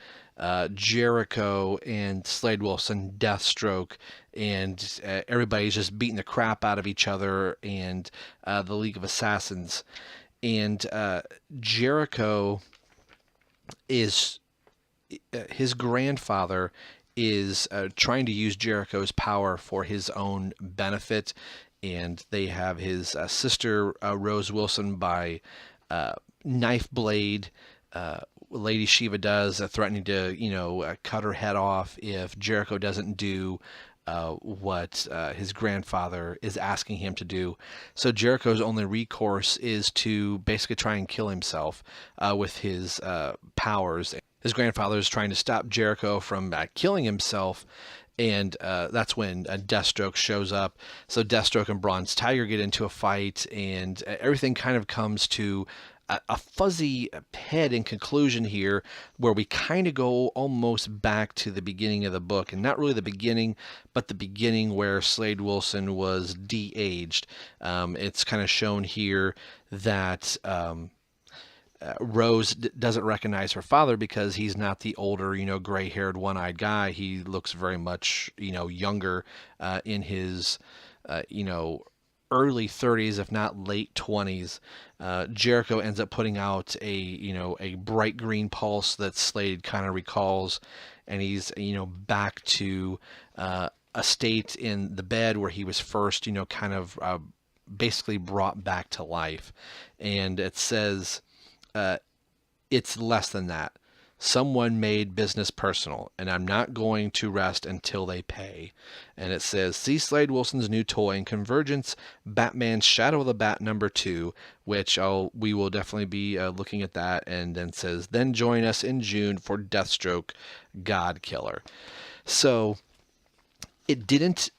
Jericho, and Slade Wilson, Deathstroke, and everybody's just beating the crap out of each other, and the League of Assassins. And Jericho is, his grandfather is trying to use Jericho's power for his own benefit, and they have his sister, Rose Wilson, by knife blade. Lady Shiva does, threatening to, cut her head off if Jericho doesn't do what his grandfather is asking him to do. So Jericho's only recourse is to basically try and kill himself with his powers. His grandfather is trying to stop Jericho from killing himself, and that's when Deathstroke shows up. So Deathstroke and Bronze Tiger get into a fight, and everything kind of comes to a fuzzy head in conclusion here, where we kind of go almost back to the beginning of the book, and not really the beginning, but the beginning where Slade Wilson was de-aged. It's kind of shown here that Rose doesn't recognize her father because he's not the older, gray-haired, one-eyed guy. He looks very much, younger in his, early 30s, if not late 20s. Jericho ends up putting out a bright green pulse that Slade kind of recalls, and he's back to a state in the bed where he was first kind of basically brought back to life. And it says it's less than that. someone made business personal, and I'm not going to rest until they pay. And it says, see Slade Wilson's new toy in Convergence, Batman Shadow of the Bat #2, which we will definitely be looking at that. And then says, then join us in June for Deathstroke, God Killer. So it didn't,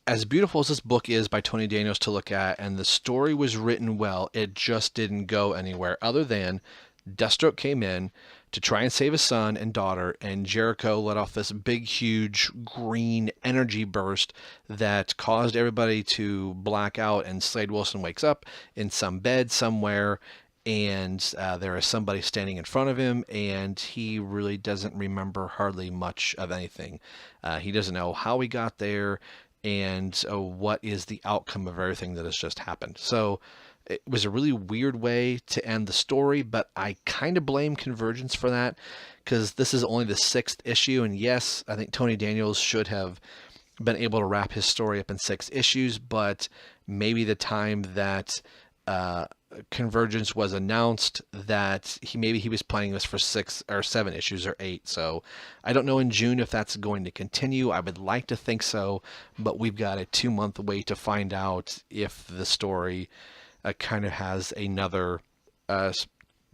as beautiful as this book is by Tony Daniels to look at, and the story was written well, it just didn't go anywhere other than Deathstroke came in to try and save his son and daughter, and Jericho let off this big, huge green energy burst that caused everybody to black out, and Slade Wilson wakes up in some bed somewhere, and there is somebody standing in front of him, and he really doesn't remember hardly much of anything. He doesn't know how he got there, and what is the outcome of everything that has just happened. So it was a really weird way to end the story, but I kind of blame Convergence for that, because this is only the 6th issue, and yes, I think Tony Daniels should have been able to wrap his story up in 6 issues, but maybe the time that Convergence was announced, that he was planning this for 6 or 7 issues or 8. So I don't know in June if that's going to continue. I would like to think so, but we've got a 2-month wait to find out if the story kind of has another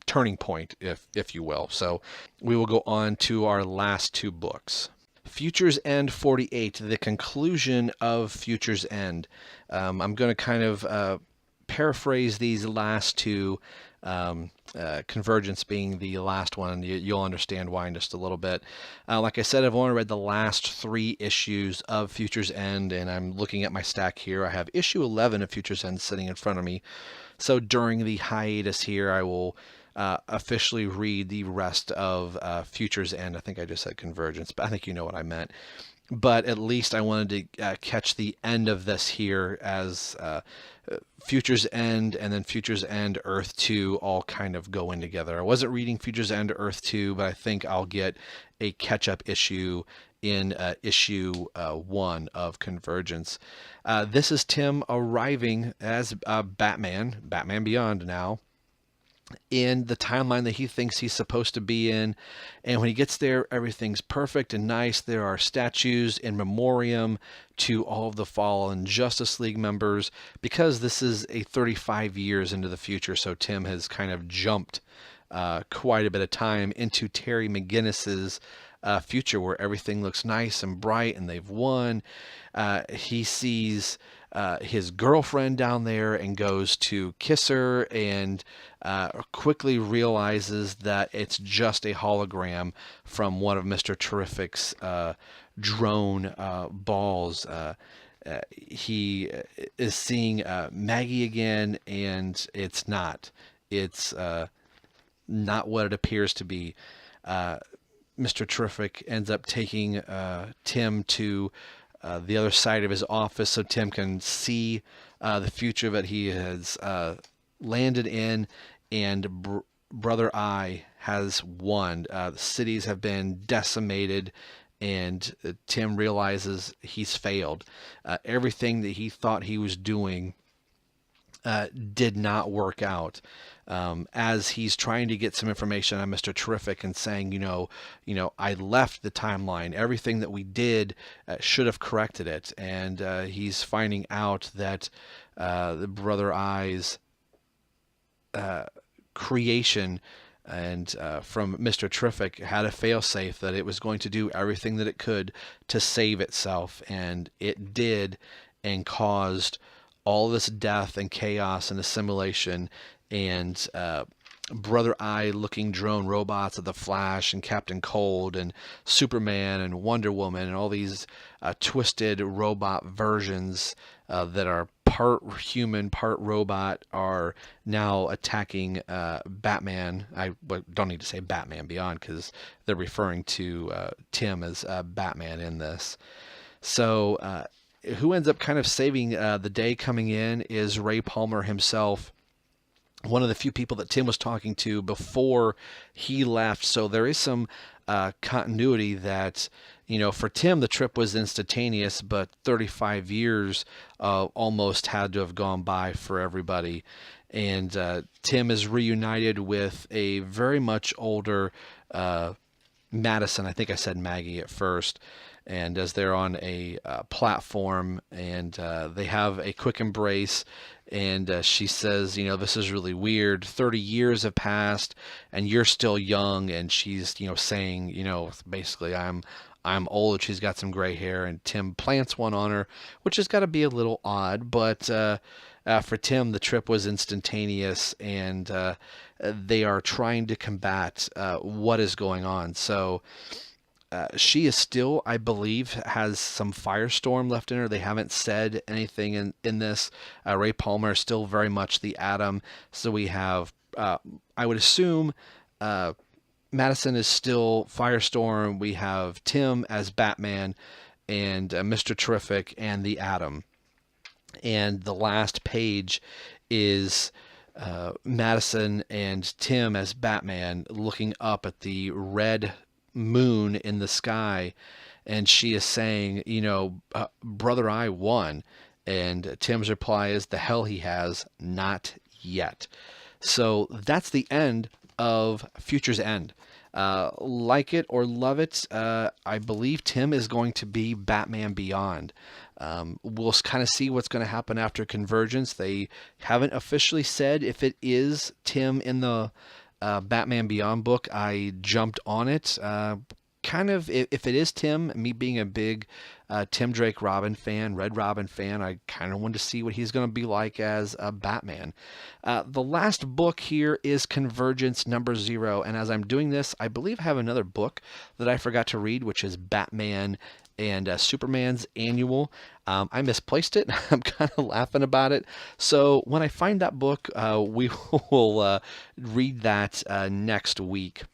turning point, if you will. So we will go on to our last 2 books. Futures End 48, the conclusion of Futures End. I'm going to kind of paraphrase these last 2, Convergence being the last one. You'll understand why in just a little bit. Like I said, I've only read the last 3 issues of Futures End, and I'm looking at my stack here. I have issue 11 of Futures End sitting in front of me. So during the hiatus here, I will officially read the rest of Futures End. I think I just said Convergence, but I think you know what I meant. But at least I wanted to catch the end of this here as Futures End and then Futures End Earth 2 all kind of go in together. I wasn't reading Futures End Earth 2, but I think I'll get a catch-up issue in issue 1 of Convergence. This is Tim arriving as Batman Beyond now, in the timeline that he thinks he's supposed to be in. And when he gets there, everything's perfect and nice. There are statues in memoriam to all of the fallen Justice League members, because this is a 35 years into the future. So Tim has kind of jumped quite a bit of time into Terry McGinnis's future, where everything looks nice and bright and they've won. He sees his girlfriend down there and goes to kiss her, and quickly realizes that it's just a hologram from one of Mr. Terrific's drone balls. He is seeing Maggie again, and it's not. It's not what it appears to be. Mr. Terrific ends up taking Tim to the other side of his office so Tim can see the future that he has landed in, and Brother Eye has won. The cities have been decimated, and Tim realizes he's failed. Everything that he thought he was doing did not work out. As he's trying to get some information on Mr. Terrific and saying, I left the timeline. Everything that we did should have corrected it. And he's finding out that the Brother Eye's creation and from Mr. Terrific had a failsafe that it was going to do everything that it could to save itself. And it did, and caused all this death and chaos and assimilation, and Brother Eye looking drone robots of the Flash and Captain Cold and Superman and Wonder Woman and all these twisted robot versions that are part human, part robot are now attacking Batman. I don't need to say Batman Beyond, because they're referring to Tim as Batman in this. So who ends up kind of saving the day coming in is Ray Palmer himself, one of the few people that Tim was talking to before he left. So there is some continuity that, for Tim, the trip was instantaneous, but 35 years almost had to have gone by for everybody. And Tim is reunited with a very much older Madison, I think I said Maggie at first, and as they're on a platform and they have a quick embrace, and she says, this is really weird. 30 years have passed, and you're still young, and she's, saying, basically, I'm old. She's got some gray hair, and Tim plants one on her, which has got to be a little odd, but for Tim, the trip was instantaneous, and they are trying to combat what is going on. So she is still, I believe, has some firestorm left in her. They haven't said anything in this. Ray Palmer is still very much the Atom. So we have, I would assume, Madison is still Firestorm. We have Tim as Batman and Mr. Terrific and the Atom. And the last page is Madison and Tim as Batman looking up at the red moon in the sky, and she is saying, brother, I won. And Tim's reply is, the hell he has, not yet. So that's the end of Future's End. Like it or love it, I believe Tim is going to be Batman Beyond. We'll kind of see what's going to happen after Convergence. They haven't officially said if it is Tim in the Batman Beyond book. I jumped on it. Kind of, if it is Tim, me being a big Tim Drake Robin fan, Red Robin fan, I kind of wanted to see what he's going to be like as a Batman. The last book here is Convergence #0, and as I'm doing this, I believe I have another book that I forgot to read, which is Batman and Superman's Annual. I misplaced it. I'm kind of laughing about it. So when I find that book, we will read that next week.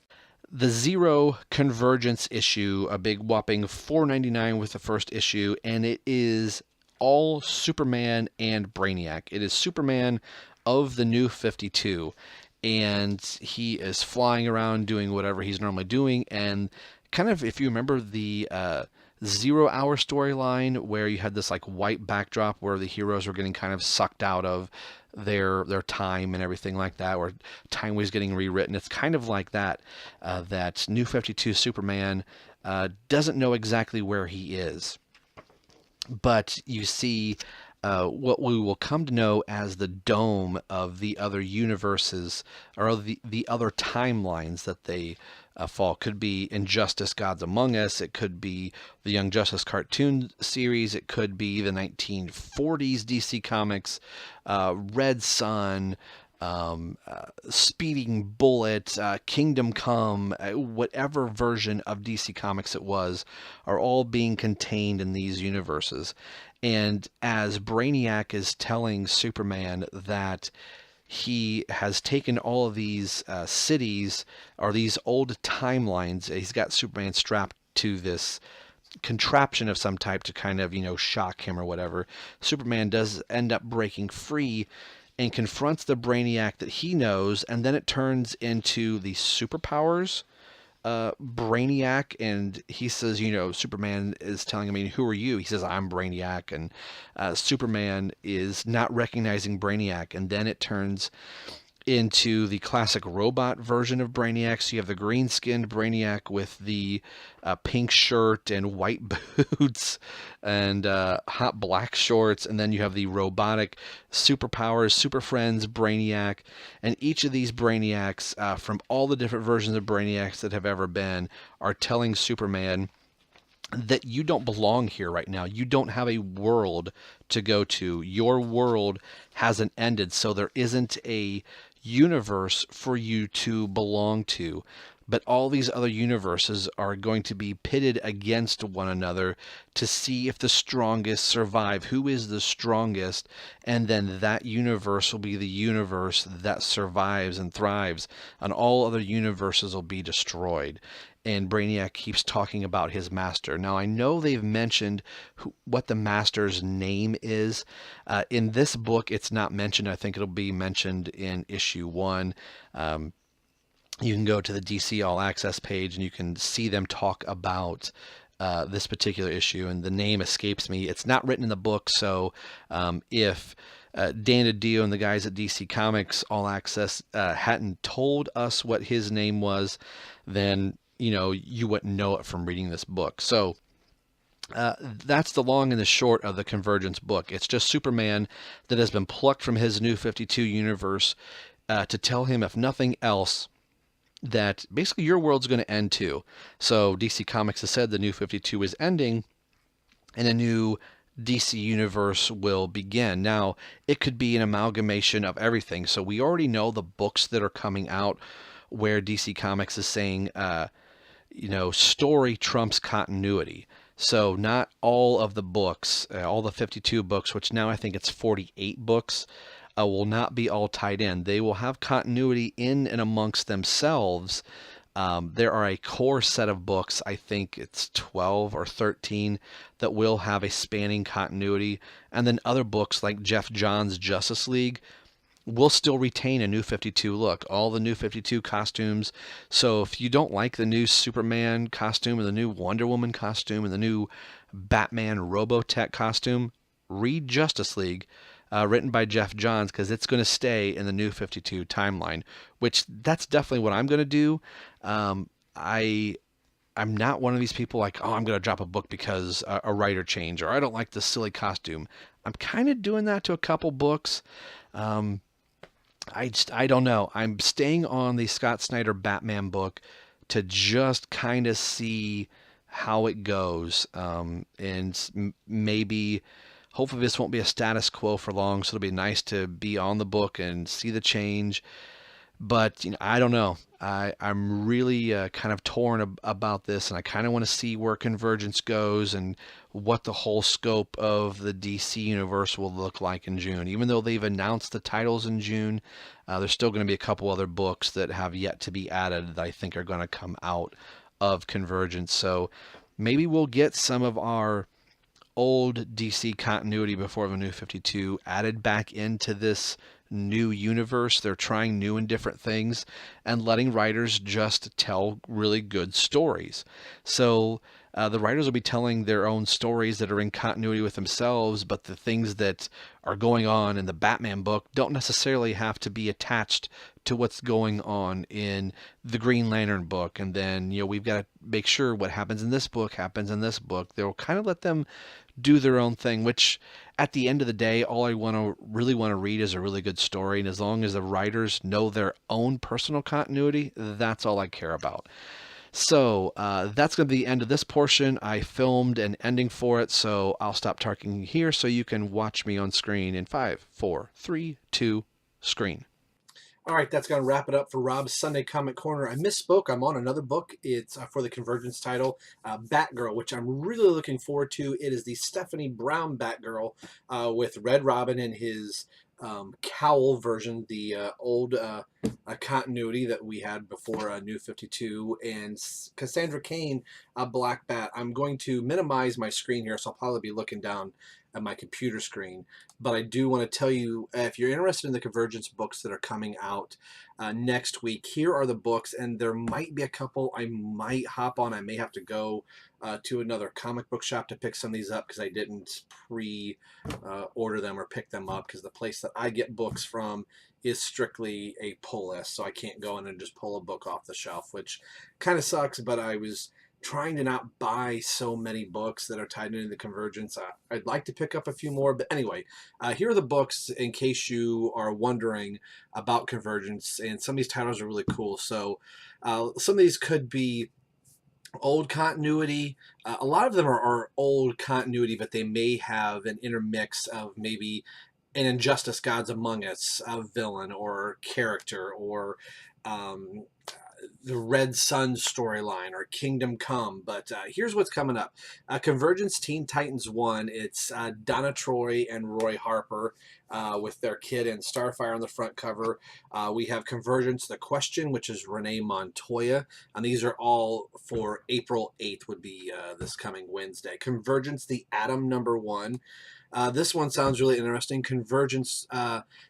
The Zero Convergence issue, a big whopping $4.99 with the first issue, and it is all Superman and Brainiac. It is Superman of the New 52, and he is flying around doing whatever he's normally doing, and kind of, if you remember the 0 Hour storyline where you had this like white backdrop where the heroes were getting kind of sucked out of their time and everything like that, where time was getting rewritten. It's kind of like that. That New 52 Superman doesn't know exactly where he is, but you see what we will come to know as the dome of the other universes, or the other timelines that they fall. Could be Injustice Gods Among Us, it could be the Young Justice cartoon series, it could be the 1940s DC Comics, Red Sun, Speeding Bullet, Kingdom Come, whatever version of DC Comics it was, are all being contained in these universes. And as Brainiac is telling Superman that he has taken all of these cities, or these old timelines, he's got Superman strapped to this contraption of some type to kind of, shock him or whatever. Superman does end up breaking free and confronts the Brainiac that he knows, and then it turns into the superpowers Brainiac, and he says, Superman is telling him, who are you? He says, I'm Brainiac, and Superman is not recognizing Brainiac, and then it turns into the classic robot version of Brainiac. So you have the green-skinned Brainiac with the pink shirt and white boots and hot black shorts, and then you have the robotic superpowers, super friends Brainiac, and each of these Brainiacs from all the different versions of Brainiacs that have ever been are telling Superman that you don't belong here right now. You don't have a world to go to. Your world hasn't ended, so there isn't a universe for you to belong to. But all these other universes are going to be pitted against one another to see if the strongest survive. Who is the strongest? And then that universe will be the universe that survives and thrives, and all other universes will be destroyed. And Brainiac keeps talking about his master. Now, I know they've mentioned what the master's name is. In this book, it's not mentioned. I think it'll be mentioned in issue 1. You can go to the DC All Access page and you can see them talk about this particular issue, and the name escapes me. It's not written in the book, so if Dan DiDio and the guys at DC Comics All Access hadn't told us what his name was, then you wouldn't know it from reading this book. So that's the long and the short of the Convergence book. It's just Superman that has been plucked from his New 52 universe to tell him, if nothing else, that basically your world's going to end too. So DC Comics has said the New 52 is ending and a new DC universe will begin. Now, it could be an amalgamation of everything. So we already know the books that are coming out where DC Comics is saying, story trumps continuity. So not all of the books, all the 52 books, which now I think it's 48 books, will not be all tied in. They will have continuity in and amongst themselves. There are a core set of books, I think it's 12 or 13, that will have a spanning continuity. And then other books like Jeff Johns' Justice League will still retain a New 52 look. All the New 52 costumes. So if you don't like the new Superman costume or the new Wonder Woman costume and the new Batman Robotech costume, read Justice League, written by Jeff Johns, because it's going to stay in the New 52 timeline, which that's definitely what I'm going to do. I'm not one of these people like, oh, I'm going to drop a book because a writer changed, or I don't like this silly costume. I'm kind of doing that to a couple books. I don't know. I'm staying on the Scott Snyder Batman book to just kind of see how it goes. And maybe, hopefully this won't be a status quo for long, so it'll be nice to be on the book and see the change. But I don't know. I'm really kind of torn about this, and I kind of want to see where Convergence goes and what the whole scope of the DC universe will look like in June. Even though they've announced the titles in June, there's still going to be a couple other books that have yet to be added that I think are going to come out of Convergence. So maybe we'll get some of our old DC continuity before the New 52 added back into this new universe. They're trying new and different things and letting writers just tell really good stories. So the writers will be telling their own stories that are in continuity with themselves, but the things that are going on in the Batman book don't necessarily have to be attached to what's going on in the Green Lantern book. And then, we've got to make sure what happens in this book happens in this book. They'll kind of let them do their own thing, which at the end of the day, all I really want to read is a really good story. And as long as the writers know their own personal continuity, that's all I care about. So that's going to be the end of this portion. I filmed an ending for it, so I'll stop talking here so you can watch me on screen in 5, 4, 3, 2, screen. All right, that's going to wrap it up for Rob's Sunday Comic Corner. I misspoke. I'm on another book. It's for the Convergence title, Batgirl, which I'm really looking forward to. It is the Stephanie Brown Batgirl with Red Robin in his cowl version, the old continuity that we had before New 52, and Cassandra Cain, Black Bat. I'm going to minimize my screen here, so I'll probably be looking down at my computer screen. But I do want to tell you, if you're interested in the Convergence books that are coming out next week, here are the books, and there might be a couple I might hop on. I may have to go to another comic book shop to pick some of these up because I didn't pre-order them or pick them up, because the place that I get books from is strictly a pull list, so I can't go in and just pull a book off the shelf, which kind of sucks. But I was trying to not buy so many books that are tied into the Convergence. I'd like to pick up a few more, but anyway, here are the books in case you are wondering about Convergence, and some of these titles are really cool. So some of these could be old continuity. A lot of them are old continuity, but they may have an intermix of maybe an Injustice Gods Among Us villain or character, or the Red Sun storyline, or Kingdom Come. But here's what's coming up. Convergence Teen Titans 1. It's Donna Troy and Roy Harper with their kid and Starfire on the front cover. We have Convergence The Question, which is Renee Montoya. And these are all for April 8th, would be this coming Wednesday. Convergence The Atom #1. This one sounds really interesting. Convergence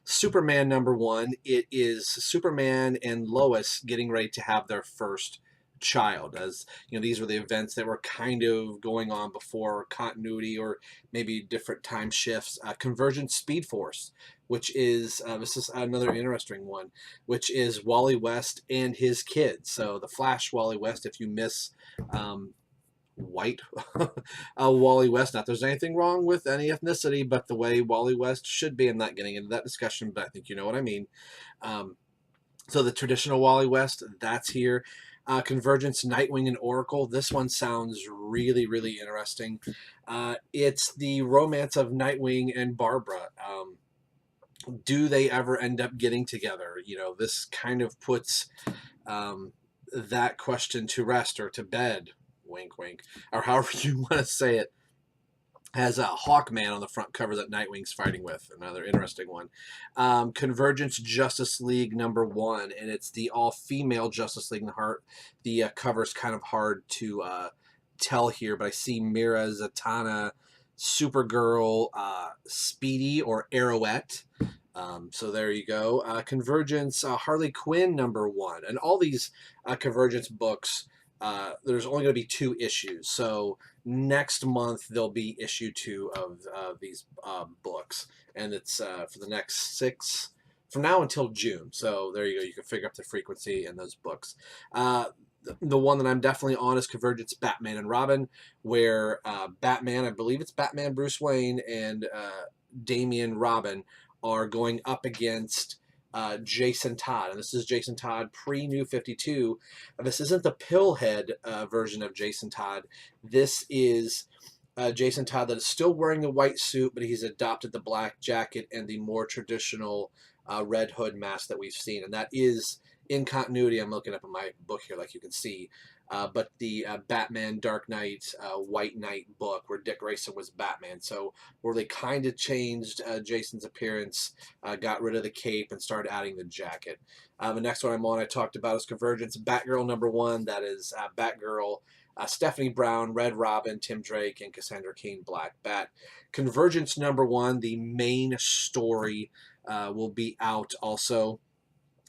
Superman #1. It is Superman and Lois getting ready to have their first child, as you know, these were the events that were kind of going on before continuity or maybe different time shifts. Convergence Speed Force, which is this is another interesting one, which is Wally West and his kids. So the Flash Wally West, if you miss white Wally West. Not there's anything wrong with any ethnicity, but the way Wally West should be. I'm not getting into that discussion, but I think you know what I mean. So the traditional Wally West, that's here. Convergence, Nightwing, and Oracle. This one sounds really, really interesting. It's the romance of Nightwing and Barbara. Do they ever end up getting together? You know, this kind of puts that question to rest or to bed. Wink, wink, or however you want to say it. Has a Hawkman on the front cover that Nightwing's fighting with. Another interesting one. Convergence Justice League #1, and it's the all-female Justice League. The cover's kind of hard to tell here, but I see Mira, Zatanna, Supergirl, Speedy, or Arrowette. So there you go. Convergence Harley Quinn #1, and all these Convergence books. There's only going to be 2 issues, so next month there'll be issue 2 of these books, and it's for the next 6 from now until June. So there you go. You can figure out the frequency in those books. The one that I'm definitely on is Convergence Batman and Robin, where Batman, I believe it's Batman Bruce Wayne, and Damian Robin are going up against Jason Todd. And this is Jason Todd pre-New 52. This isn't the Pillhead version of Jason Todd. This is Jason Todd that is still wearing the white suit, but he's adopted the black jacket and the more traditional red hood mask that we've seen. And that is in continuity. I'm looking up in my book here, like you can see. But the Batman Dark Knight White Knight book where Dick Grayson was Batman. So where they kind of changed Jason's appearance, got rid of the cape and started adding the jacket. The next one I'm on, I talked about, is Convergence Batgirl #1. That is Batgirl, Stephanie Brown, Red Robin, Tim Drake, and Cassandra Cain, Black Bat. Convergence #1, the main story, will be out also.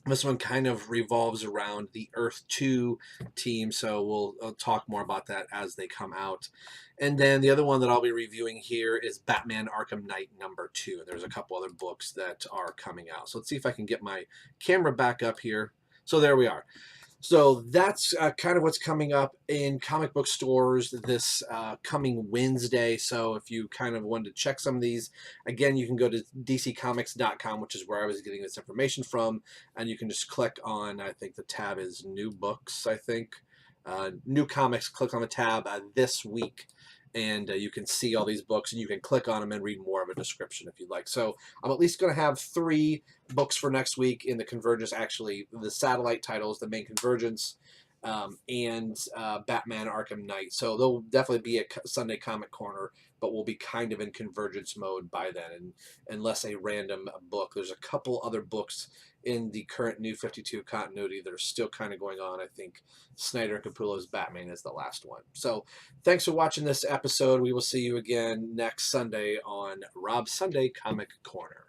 This one kind of revolves around the Earth 2 team, so I'll talk more about that as they come out. And then the other one that I'll be reviewing here is Batman Arkham Knight #2. And there's a couple other books that are coming out. So let's see if I can get my camera back up here. So there we are. So that's kind of what's coming up in comic book stores this coming Wednesday. So if you kind of wanted to check some of these, again, you can go to dccomics.com, which is where I was getting this information from, and you can just click on, I think the tab is New Books, I think. New Comics, click on the tab this week, and you can see all these books, and you can click on them and read more of a description if you'd like. So I'm at least going to have 3 books for next week in the Convergence, actually the satellite titles, the main Convergence, and Batman Arkham Knight. So there'll definitely be a Sunday Comic Corner, but we'll be kind of in Convergence mode by then, and unless a random book. There's a couple other books in the current New 52 continuity that are still kind of going on. I think Snyder and Capullo's Batman is the last one. So thanks for watching this episode. We will see you again next Sunday on Rob's Sunday Comic Corner.